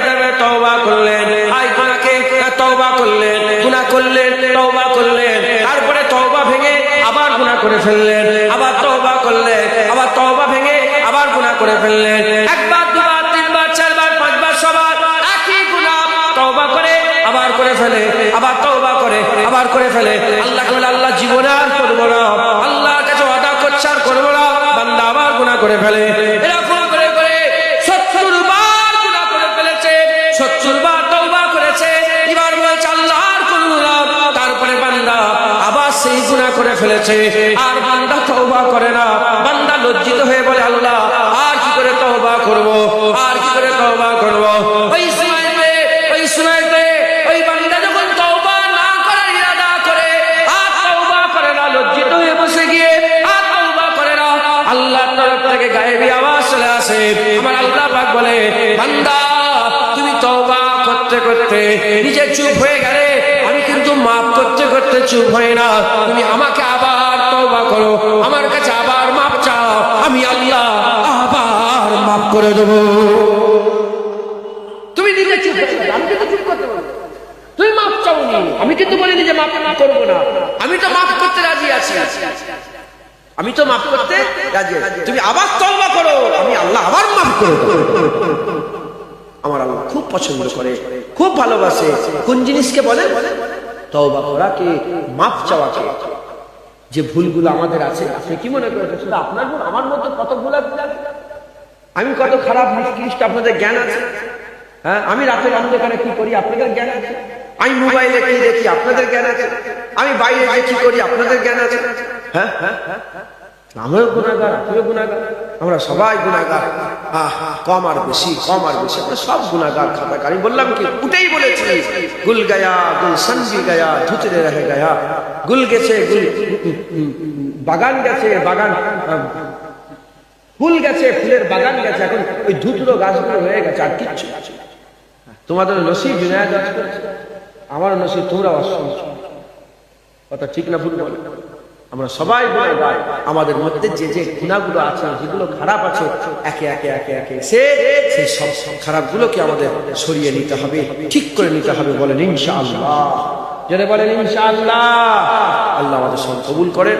তওবা করলেন, আই গুনাহকে তওবা করলেন, গুনাহ করলেন, তওবা করলেন, তারপরে তওবা ভেঙে আবার গুনাহ করে ফেললেন, আবার তওবা করলেন, আবার তওবা ভেঙে আবার গুনাহ করে ফেললেন। একবার, দুবার, তিনবার, চারবার, পাঁচবার, সবার একই গুনাহ তওবা করে আবার করে ফেলে, আবার তওবা করে আবার করে ফেলে। আল্লাহকে বলে, আল্লাহ জীবনে আর করবো না। আল্লাহর কাছে ওয়াদা করছে আর করবো না। বান্দা আবার গুনাহ করে ফেলে। এরকম করে করে 70 বার গুনাহ করে ফেলেছে, 70 বার তওবা করেছে। এবার বলছে আল্লাহ আর করবো না। তারপরে বান্দা আবার সেই গুনাহ করে ফেলেছে, আর বান্দা তওবা করে না। বান্দা লজ্জিত হয়ে বলে, আল্লাহ আর কি করে তওবা করব, আর কি করে তওবা করব? ওই সময়তে ওই বান্দা যখন তওবা না করার ইরাদা করে, আর তওবা করে না, লজ্জিত হয়ে বসে গিয়ে আর তওবা করে না, আল্লাহর তরফ থেকে গায়েবী আওয়াজ চলে আসে। আমার আল্লাহ পাক বলে, বান্দা তুমি তওবা করতে করতে নিজে চুপ হয়ে গেলে, আমি কিন্তু মাফ করতে করতে চুপ হই না। তুমি আমাকে আবার তওবা করো, আমার কাছে আবার মাফ চাও, আমি আল্লাহ আবার মাফ করে দেব। তুমি নিজে চুপ, আমি কিন্তু চুপ করতে পারবো। তুমি মাফ চাওনি, আমি কিন্তু বলিনি যে মাফ করবো না। আমি তো মাফ করতে রাজি আছি, আমি তো মাফ করতে রাজি আছি। তুমি আবার তওবা করো, আমি আল্লাহ আবার মাফ করে দেব। আমার আল্লাহ খুব পছন্দ করে, খুব ভালোবাসে কোন জিনিসকে বলে? তওবা করাকে, মাফ চাওয়াকে। যে ভুলগুলো আমাদের আছে, আপনি কি মনে করেন শুধু আপনার ভুল? আমার মধ্যে কত ভুল আছে, আমি কত খারাপ নিকৃষ্ট, আপনাদের জ্ঞান আছে? হ্যাঁ, আমি রাতের অন্ধকারে কি করি, আপনাদের জ্ঞান আছে? আমি মোবাইলে কি দেখি, আপনাদের জ্ঞান আছে? আমি বাইরে যাই কি করি, আপনাদের জ্ঞান আছে? হ্যাঁ, আমিও গুনাহগার, আপনিও গুনাহগার, আমরা সবাই গুনাহগার। কম আর বেশি, কম আর বেশি, আমরা সব গুনাহগার, খাতাকার। আমি বললাম কি, উঠেই বলেছি, গুল গায়া গুল সনবি গায়া ধুতরে রহে গায়া। গুল গেছে, গুল বাগান গেছে, বাগান ফুল গেছে, ফুলের বাগান গেছে, এখন ওই ধুতরো গাছগুলো হয়ে গেছে, আর কিচ্ছু। তোমাদের নসিব জুনায়েদ আজ করছে, আমার নসিব তোমরা অসুস্থ। কথা ঠিক না ভুল বলে? আমরা সবাই গুনাহগার। আমাদের মধ্যে যে যে গুনাহগুলো আছে, যেগুলো খারাপ আছে, একে একে একে একে সেই সব খারাপগুলোকে আমাদের সরিয়ে নিতে হবে, ঠিক করে নিতে হবে। বলেন ইনশাআল্লাহ, যারা বলেন ইনশাআল্লাহ। আল্লাহ আমাদের সব কবুল করে।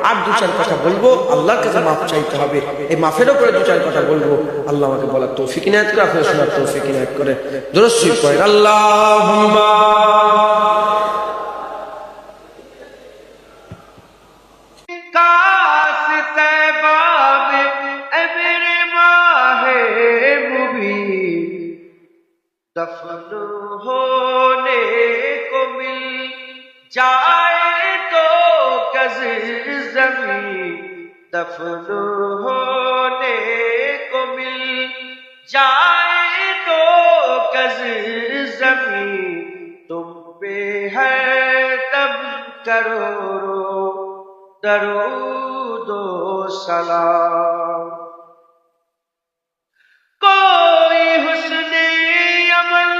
আর দু চার কথা বলবো, আল্লাহর কাছে মাফ চাইতে হবে। এই মাফের উপরে দু চার কথা বলবো, আল্লাহ আমাকে বলার তৌফিক ইনায়াত করে, আপনার শোনার তৌফিক ইনায়াত করে। দুরূদ শরীফ পড়েন, আল্লাহুম্মা दफन होने को मिल जाए तो गज ज़मीं, दफन होने को मिल जाए तो गज ज़मीं, तुम पे है तब करो दरूद सलाम। कोई हुस्ने अमल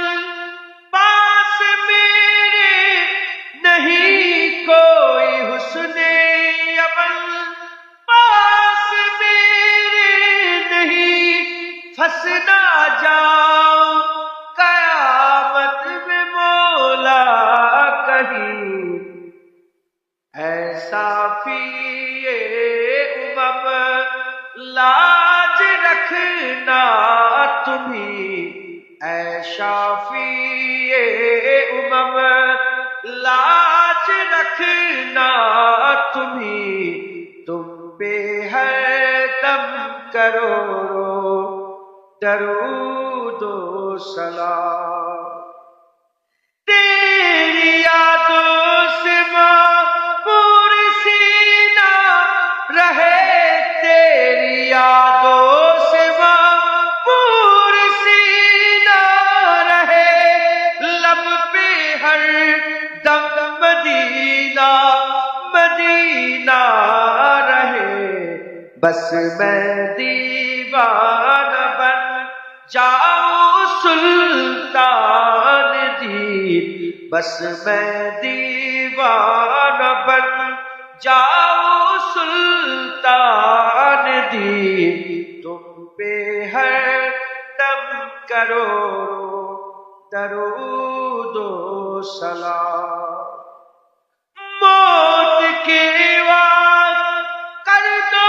पास मेरे नहीं, कोई हुस्ने अमल पास मेरे नहीं, फंस ना जाओ कयामत में मौला कहीं। ऐसा फिए उमम लाज रखना तुम्ही, ऐसा फिए उमम लाज रखना तुम्ही, तुम पे हर दम करो दरूदो सलाम। तेरी यादों से मापूर सीना रहे, तेरी यादों से मापूर सीना रहे, लब पे हर दम मदीना मदीना रहे। बस मैं दीवाना बन जाऊं सुल्तान दी, बस मैं दीवाना बन जाऊं सुल्तान दी, तुम पे हर दम करो दरूदो सलाम। मौत के वक्त कर दो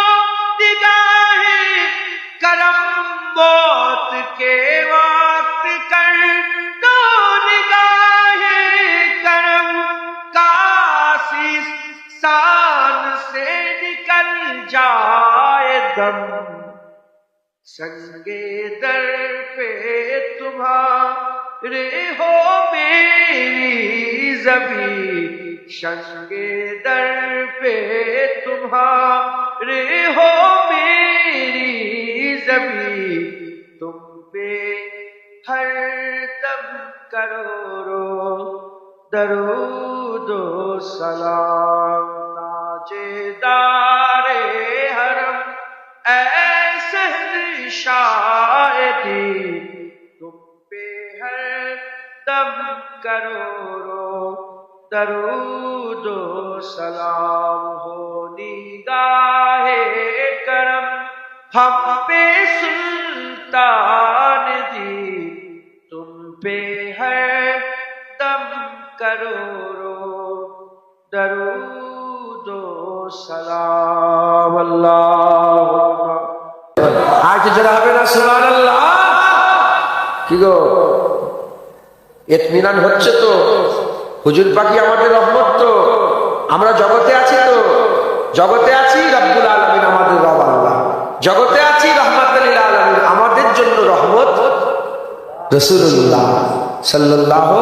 निगाहें करम, मौत के वक्त कर दो निगाहें करम, काशी शान से निकल जाए दम। संगे दर पे तुम्हारे हो मेरी ज़बी, संगे दर पे तुम्हारे हो मेरी ज़बी, तुम पे हर दम करो दरूदो सलाम। ताजेदारे हरम ऐसे शायदी, तुम पे हर दम करो दरूदो सलाम। हो निगाहे करम हम पे सुल्तान दी, तुम पे हर दम करो दरूदो सलाम। अल्लाह आज जनाबे ना सुभान अल्लाह। কি গো ইতমিনান হচ্ছে তো? হুজুর পাকি আমাদের রহমত তো? আমরা জগতে আছি তো? জগতে আছি, রব্বুল আলামিন আমাদের রব আল্লাহ। জগতে আছি রহমাতুল লিল আলামিন, আমাদের জন্য রহমত রাসূলুল্লাহ সাল্লাল্লাহু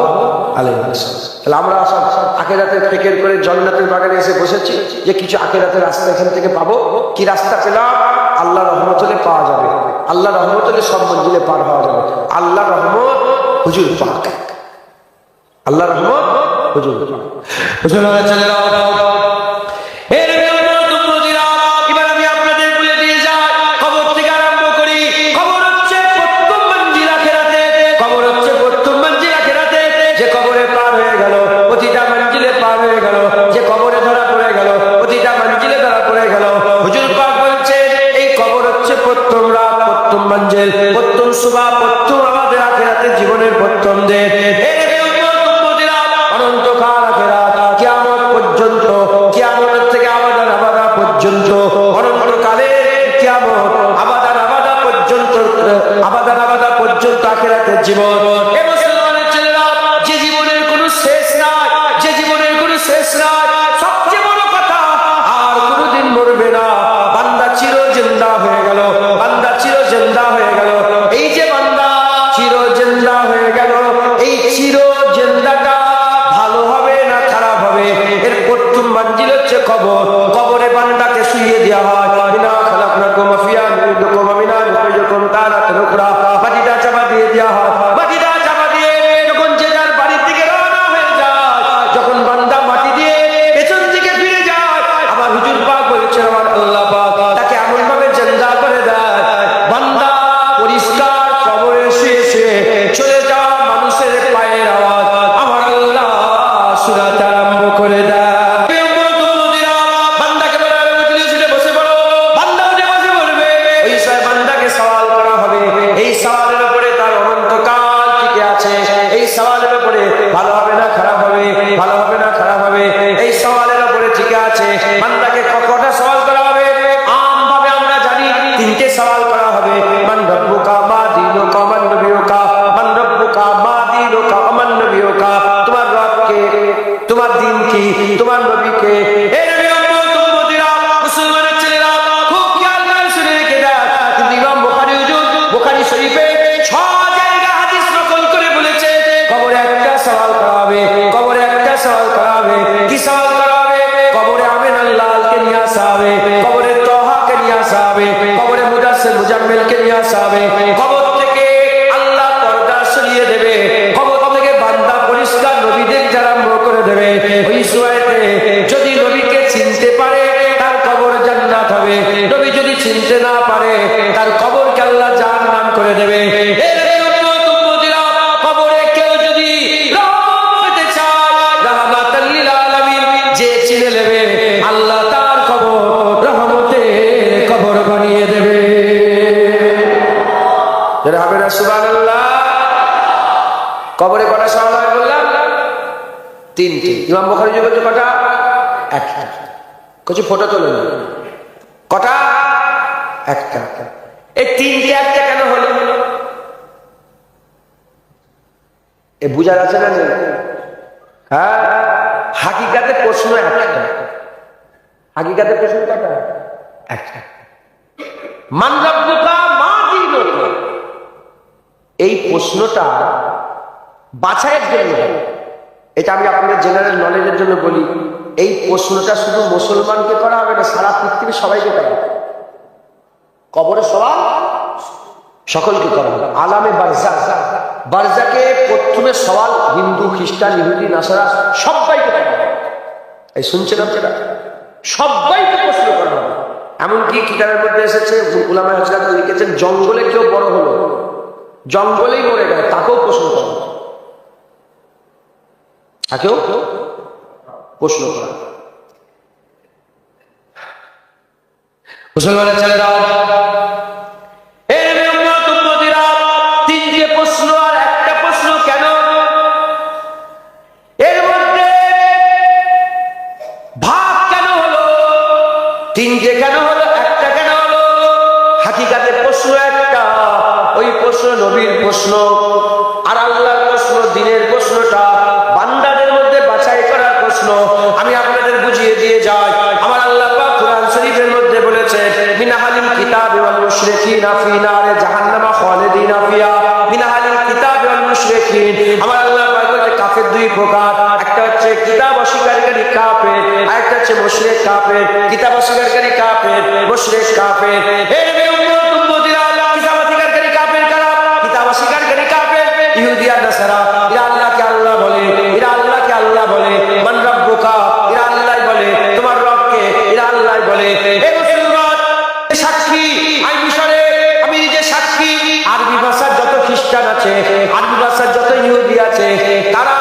আলাইহি ওয়াসাল্লাম। তাহলে আমরা সব আখিরাতের ফিকির করে জান্নাতের বাগানে এসে বসেছি যে কিছু আখিরাতের রাস্তা এখান থেকে পাবো। কি রাস্তা পেলাম? আল্লাহ রহমত হলে পাওয়া যাবে, আল্লাহ রহমত হলে সব মঞ্জিলে পার হওয়া যাবে। আল্লাহ রহমত হুজুর পাক, আল্লাহ রহমত হুজুর পাক। এবার আমি আপনাদের বলে দিয়ে যাই, খবর থেকে আরম্ভ করি। খবর হচ্ছে প্রথম মঞ্জিল আখিরাতে, খবর হচ্ছে প্রথম মঞ্জিল আখিরাতে। যে কবরে পার হয়ে গেল প্রতিটা মঞ্জিলে পার হয়ে গেল, যে কবরে ধরা পড়ে গেল প্রতিটা মঞ্জিলে ধরা পড়ে গেল। হুজুর পাক বলছে এই কবর হচ্ছে প্রথম রাত, প্রথম মঞ্জিল, প্রথম সুবাহ, প্রথম আমাদের আখিরাতের জীবনের প্রথম দিন। অনন্তকাল আখিরাত, কিয়ামত পর্যন্ত, কিয়ামত থেকে আবাদান আবাদা পর্যন্ত, অনন্তকালের কিয়ামত, আবাদান আবাদা পর্যন্ত, আবাদান আবাদা পর্যন্ত আখিরাতের জীবন। এ মুসলমানের ছেলেরা, যে জীবনের কোনো শেষ নাই, যে জীবনের কোনো শেষ নাই, সবচেয়ে বড় কথা আর কোনোদিন মরবে না। বান্দা চির জিন্দা হয়ে গেল, বান্দা চির জিন্দা হয়ে গেল। এই যে বান্দা চির জিন্দা হয়ে গেল, এই চির জিন্দাটা ভালো হবে না খারাপ হবে, এর প্রথম মঞ্জিল হচ্ছে কবর। কবরে বান্দাকে শুইয়ে দেওয়া হয়। বিনা খালাকনাকুম ফিয়া নুরিদুকুম মিনা নুখরিজুকুম তারাতান উখরা, মাটিটা চাপা দিয়ে দেওয়া হয়। মাটিটা চাপা দিয়ে যখন যে যার বাড়ির দিকে রওনা হয়ে যায়, যখন বান্দা মাটি দিয়ে পেছন দিকে ফিরে যায়, আমার হুজুর পাক বলছেন, আমার আল্লাহ পাক তাকে আসা হবে, কবরে মুদাসসির মুজাম্মিলকে নিয়ে আসা হবে, কবর থেকে আল্লাহ পর্দা সরিয়ে দেবে, কবর থেকে বান্দা পরিষ্কার নবী দেখতে আরম্ভ করে দেবে। ওই সময়তে যদি নবীকে চিনতে পারে তার কবর জান্নাত হবে, নবী যদি চিনতে না পারে তার কবরকে আল্লাহ জাহান্নাম করে দেবে। কবরে কেউ যদি পেতে চায় রাহমাতাল লিল আলামিন, যে চিনে নেবে আল্লাহ তার কবর রহমতের কবর বানিয়ে দেবে। হবে না সুবহানাল্লাহ? কবরে কটা সওয়াল হয় বললাম? তিনটি। ইমাম বুখারী যুগে কটা? একটা। কিছু ফটো তোলে না, কটা? একটা। এই তিনটে একটা কেন হলো? এ বুঝার আছে না? হ্যাঁ, হাকিকাতে প্রশ্ন একটা। হাকিকাতে প্রশ্ন কটা? একটা। মান রাব্বুকা মা দীনুকা, এই প্রশ্নটা বাছাইয়ের জন্য। এটা আমি আপনাদের জেনারেল নলেজের জন্য বলি। এই প্রশ্নটা শুধু মুসলমানকে করা হবে না, সারা পৃথিবীর সবাইকে করা হবে। কবরে সওয়াল সকলকে করা হবে। আলামে বারজাখ, বারজাকে প্রথমে সওয়াল হিন্দু, খ্রিস্টান, ইহুদি, নাসারা সবাইকে করা হবে। এই শুনছেন আপনারা? সবাইকে প্রশ্ন করা হবে। এমনকি কিতাবের মধ্যে এসেছে, উলামায়ে হযরত লিখেছেন, জঙ্গলে কেউ বড় হলো, জঙ্গলেই মরে গেল, তাকেও প্রশ্ন করা হবে। তাকেও প্রশ্ন করা। মুসলমানের ছেলেরা, তিনটে প্রশ্ন আর একটা প্রশ্ন কেন? এর মধ্যে ভাগ কেন হলো? তিনটে কেন হলো, একটা কেন হলো? হাকিকাতে প্রশ্ন একটা, ওই প্রশ্ন নবীর প্রশ্ন আর আল্লাহর প্রশ্ন, দ্বীনের প্রশ্নটা বান্দাদের মধ্যে বাছাই করার প্রশ্ন। আমি আপনাদের বুঝিয়ে দিয়ে যাই, আমার আল্লাহ পাক কুরআন শরীফের মধ্যে বলেছেন, মিন আহলিল কিতাবি ওয়াল মুশরিকিনা ফি নারে জাহান্নামা খালিদিনা ফিহা, মিন আহলিল কিতাবি ওয়াল মুশরিকিন। আমার আল্লাহ পাক বলেছে কাফের দুই প্রকার, একটা হচ্ছে কিতাব অস্বীকারী কাফের, আর একটা হচ্ছে মুশরিক কাফের। কিতাব অস্বীকারী কাফের, মুশরিক কাফের। হে নবী উম্মত উম্মতিরা, কিতাব অস্বীকারী কাফের কারা? কিতাব অস্বীকারী কাফের ইহুদি আর নাসারা। এরা আল্লাহকে আল্লাহ বলে, এরা আল্লাহকে আল্লাহ বলে। মান রাব্বুকা, এরা আল্লাহ বলে। তোমার রবকে, এরা আল্লাহ বলে। হে মুসলমান, সাক্ষী আমি মিশরে, আমি নিজে সাক্ষী। আরবি ভাষার যত খ্রিস্টান আছে, আরবি ভাষার যত ইহুদি আছে, তারা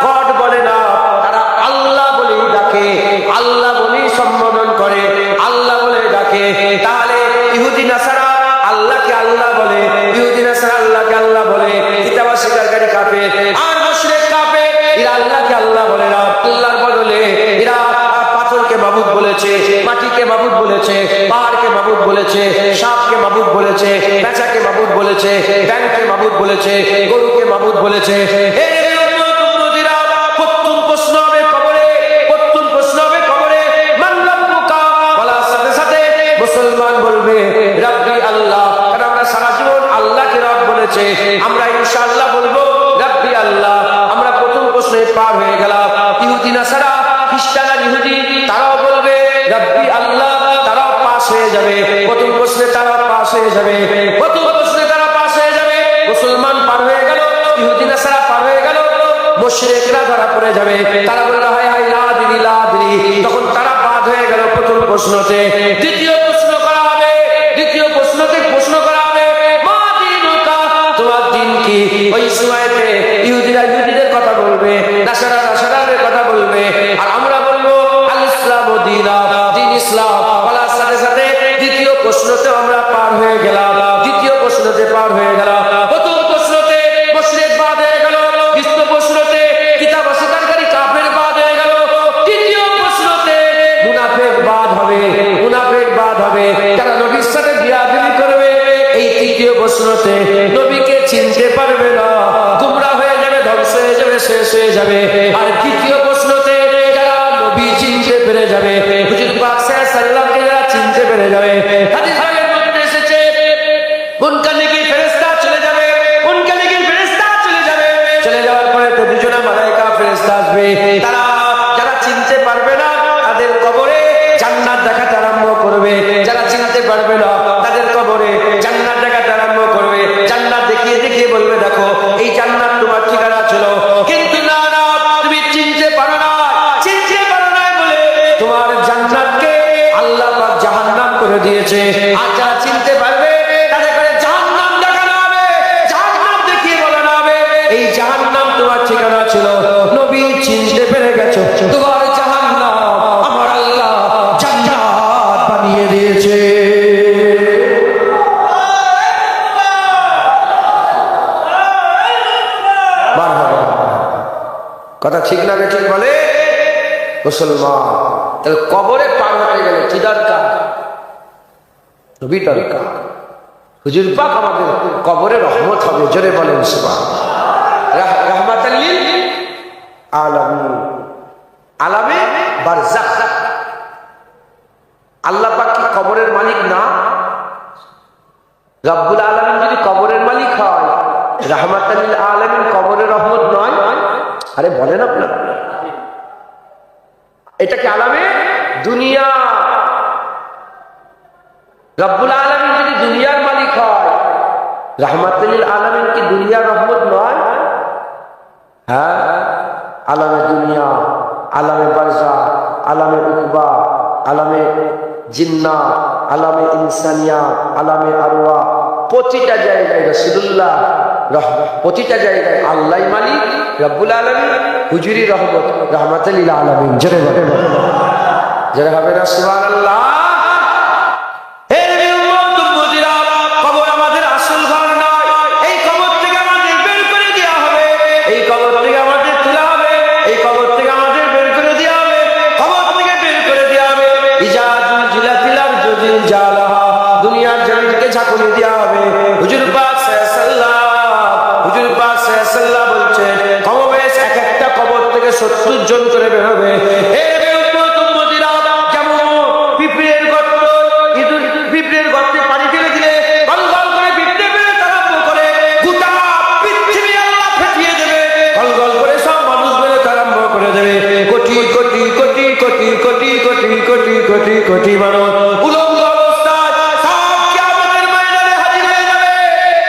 গড বলে না, তারা আল্লাহ বলেই ডাকে, আল্লাহ বলেই সম্বোধন করে, আল্লাহ বলে ডাকে। তাহলে ইহুদি নাসারা আল্লাহকে আল্লাহ বলে, ইহুদি নাসারা আল্লাহকে আল্লাহ বলে। কিতাব অস্বীকারী কাফের আর মুশরিক কাফের, এরা আল্লাহকে আল্লাহ বলে না, আল্লাহর বদলে এরা পাথরকে মাবুদ বলেছে, মাটিকে মাবুদ বলেছে, পাহাড়কে মাবুদ বলেছে, সাপকে মাবুদ বলেছে, পেঁচাকে মাবুদ বলেছে, ব্যাংকে মাবুদ বলেছে, গরুকে মাবুদ বলেছে। প্রথম প্রশ্ন হবে কবরে, প্রথম প্রশ্ন হবে কবরে, মান রাব্বুকা, বলার সাথে সাথে মুসলমান বলবে রাব্বি আল্লাহ। কারণ আমরা সারা জীবন আল্লাহকে রব বলেছে, আমরা ইনশাআল্লাহ বলবো রাব্বি আল্লাহ। আমরা প্রথম প্রশ্নে পার হয়ে গেলাম। ইহুদি নাসারা, খ্রিস্টান আর ইহুদি, তারাও বলবে রাব্বি আল্লাহ, তারাও পাস হয়ে যাবে। প্রথম প্রশ্নে তারা পাস হয়ে যাবে, প্রথম প্রশ্নে তারা পাস হয়ে যাবে। মুসলমান পার হয়ে গেল, ইহুদি নাসারা পার হয়ে গেল, মুশরিকরা ধরা পড়ে যাবে। তারা বলল হায় হায় লা আদরি লা আদরি, তখন তারা বাদ হয়ে গেল প্রথম প্রশ্নতে। দ্বিতীয় প্রশ্ন করা হবে, দ্বিতীয় প্রশ্নতে প্রশ্ন করা হবে মা দীনুকা, তোমার দিন কি? ওই সময়তে ইহুদিরা ইহুদিদের কথা বলবে, নাসারা নাসারাদের কথা বলবে, আর আমরা বলবো আল ইসলামু দীনা, দিন ইসলাম। বলার সাথে সাথে দ্বিতীয় প্রশ্নতে আমরা পার হয়ে গেলাম, দ্বিতীয় প্রশ্নতে পার হয়ে গেলাম। প্রথম প্রশ্নতে মুশরিক বাদ হয়ে গেল, দ্বিতীয় প্রশ্নতে কিতাব অস্বীকারী কাফের বাদ হয়ে গেল, তৃতীয় প্রশ্নতে মুনাফিক বাদ হবে, মুনাফিক বাদ হবে, যারা নবীর সাথে বিয়াদবি করবে। এই তৃতীয় প্রশ্নতে নবীকে চিনতে পারবে না, গুমরাহ হয়ে যাবে, ধ্বংস হয়ে যাবে, শেষ হয়ে যাবে। আর তৃতীয় প্রশ্নতে যারা নবী চিনতে পেরে যাবে, হুজুর পাক সাল্লাল্লাহু আলাইহি ওয়াসাল্লামকে যারা চিনতে পেরে যাবে, হাদিস ভাগের মধ্যে এসেছে মুনকার নাকির ফেরেশতা চলে যাবে, মুনকার নাকির ফেরেশতা চলে যাবে। চলে যাওয়ার পরে তো দুজনা মালায়েকা ফেরেশতা আসবে, তারা যারা চিনতে পারবে না তাদের কবরে জান্নাত দেখাতে আরম্ভ করবে, যারা চিনতে পারবে না, তাদের কবরে জান্নাত দেখাতে আরম্ভ করবে, জান্নাত দেখিয়ে দেখিয়ে বলবে দেখো এই জান্নাত তোমার ঠিকানা ছিল, কিন্তু না না তুমি চিনতে পারো না, চিনতে পারো না বলে তোমার জান্নাতকে আল্লাহ পাক জাহান্নাম করে দিয়েছে। আর যারা চিনতে পারবে তাদের করে জাহান্নাম দেখানো হবে, জাহান্নাম দেখিয়ে বলানো হবে এই জাহান্নাম তোমার ঠিকানা ছিল, নবী চিনতে পেরে গেছো তোমার জাহান্নাম আমার আল্লাহ জান্নাত বানিয়ে দিয়েছে। কথা ঠিক না ঠিক বলে মুসলমান? তাহলে কবরে পার হতে গেলে কি দরকার? নবী দরকার। হুজুর পাক আমাদের কবরে রহমত হবে, জোরে বলেন সুবহানাল্লাহ। রাহমাতাল লিল আলামিন, আলামে বারজাখ। আল্লাহ পাক কি কবরের মালিক না? রব্বুল আলামিন যদি কবরের মালিক হয়, রাহমাতাল লিল আলামিন কবরের রহমত নয়? আরে বলেন আপনারা, এটা কি আলামে দুনিয়া? রব্বুল আলামিন যদি দুনিয়ার মালিক হয়, রাহমাতুল লিল আলামিন কি দুনিয়ার রহমত নয়? হ্যাঁ, আলামে দুনিয়া, আলামে বারজাখ, আলামে উকবা, আলামে জিন্না, আলামে ইনসানিয়া, আলামে আরওয়া, প্রতিটা জায়গায় রাসূলুল্লাহ, প্রতিটা জায়গায় আল্লাহ মালিক রব্বুল আলামিন, হুজুরি রহমত, রাহমাতুল লিল আলামিন। জোরে বলেন, জোরে হবে না সুবহানাল্লাহ। কবর আমাদের আসল ঘর নয়, এই কবর থেকে আমাদের বের করে দেওয়া হবে, এই কবর থেকে আমাদের তোলা হবে, এই কবর থেকে আমাদের বের করে দেওয়া হবে, কবর থেকে বের করে দেওয়া হবে। ইজাজুল জিলাতিল আরজু জিলজালাহা, দুনিয়ার জমিনকে ঝাঁকুনি দেওয়া হবে। হুজুর পাক সাল্লাল্লাহু, হুজুর পাক সাল্লাল্লাহু বলছেন কমবেশ এক একটা কবর থেকে 70 জন করে বের হবে। পিঁপড়ের গর্তে পানি ফেলে দিলে গলগল করে পিঁপড়ে বেরোতে আরম্ভ করে, গোটা পৃথিবী আল্লাহ ফেটিয়ে দেবে, গলগল করে সব মানুষ বেরোতে আরম্ভ করে দেবে। কোটি কোটি কোটি কোটি কোটি কোটি কোটি কোটি কোটি মানুষ উলঙ্গ অবস্থায় সব কিয়ামতের ময়দানে হাজির হয়ে যাবে।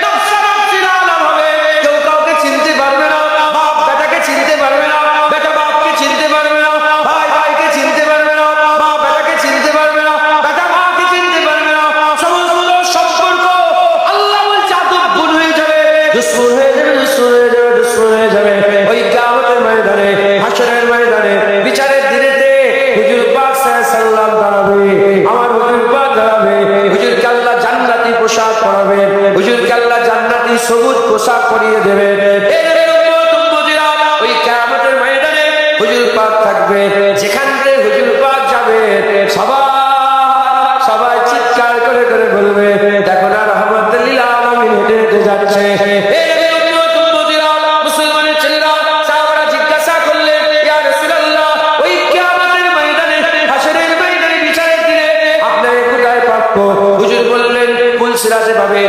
নফসা নফসির আলাম হবে, কেউ কাউকে চিনতে পারবে না, বাপ বেটাকে চিনতে পারবে না, বেটা বাপকে চিনতে পারবে না, ভাই ভাইকে চিনতে পারবে না, বাপ বেটাকে চিনতে পারবে না, বেটা মাকে চিনতে পারবে না। সমস্ত সম্পর্ক আল্লাহ বলছে আদবুন হয়ে যাবে, দুশ্মন হয়ে যাবে, দুশ্মন হয়ে যাবে, দুশ্মন হয়ে যাবে। ওই কিয়ামতের ময়দানে, হাশরের ময়দানে, বিচারের দিনেতে হুজুর পাক সাল্লাল্লাহু দাঁড়াবে, আমার হুজুর পাক দাঁড়াবে, হুজুরকে আল্লাহ জান্নাতি পোশাক পরাবে, হুজুরকে আল্লাহ জান্নাতি সবুজ পোশাক পরিয়ে দেবে। ওই কিয়ামতের ময়দানে হুজুর পাক থাকবে, যেখান থেকে হুজুর পাক যাবে সবাই চিৎকার করে করে বলবে দেখো না রাহমাতুল লিল আলামিন হেঁটে হেঁটে যাচ্ছে। মুসলমানের ছেলেরা সাহাবারা জিজ্ঞাসা করলেন ইয়া রাসূলুল্লাহ, ওই কিয়ামতের ময়দানে, হাশরের ময়দানে, বিচারের দিনে আপনাকে কোথায় পাবো? হুজুর বললেন পুলসিরাতে পাবে।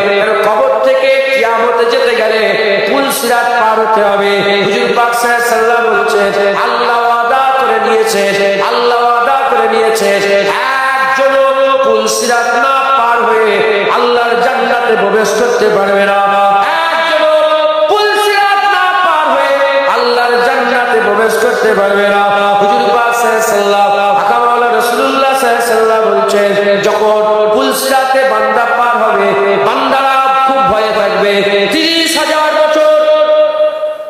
কবর থেকে কিয়ামতে যেতে গেলে পুলসিরাত পার হতে হবে। হুজুর পাক সাল্লাল্লাহু আলাইহি বলছেন আল্লাহ ওয়াদা করে নিয়েছে, আল্লাহ ওয়াদা করে নিয়েছে একজনও পুলসিরাত না পার হয়ে আল্লাহর জান্নাতে প্রবেশ করতে পারবে না, একজনও পুলসিরাত না পার হয়ে আল্লাহর জান্নাতে প্রবেশ করতে পারবে না। হুজুর পাক সাল্লাল্লাহু আকা মাওলানা রাসূলুল্লাহ সাল্লাল্লাহু বলছেন যখন পুলসিরাতে বান্দা পার হবে, বান্দারা খুব ভয়ে থাকবে। 30,000 বছর,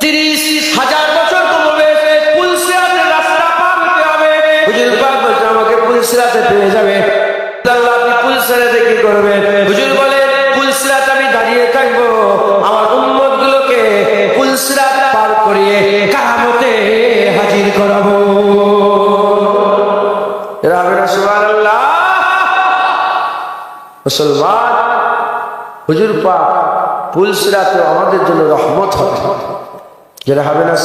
30,000 বছর কমবে পুলসিরাতের রাস্তা পার হতে হবে। হুজুর পাক বলছেন আমাকে পুলসিরাতে পেয়ে যাবে। আল্লাহ আপনি পুলসিরাতে কি করবেন? হুজুর বলেন পুলসিরাতে আমি দাঁড়িয়ে থাকবো, আমার উম্মত গুলোকে পুলসিরাত পার করিয়ে কিয়ামতে হাজির করাবো। সুবহানাল্লাহ। মুসলমান, হুজুর পাক পুলসিরাতে আমাদের জন্য রহমত হবে, যেটা হবে না।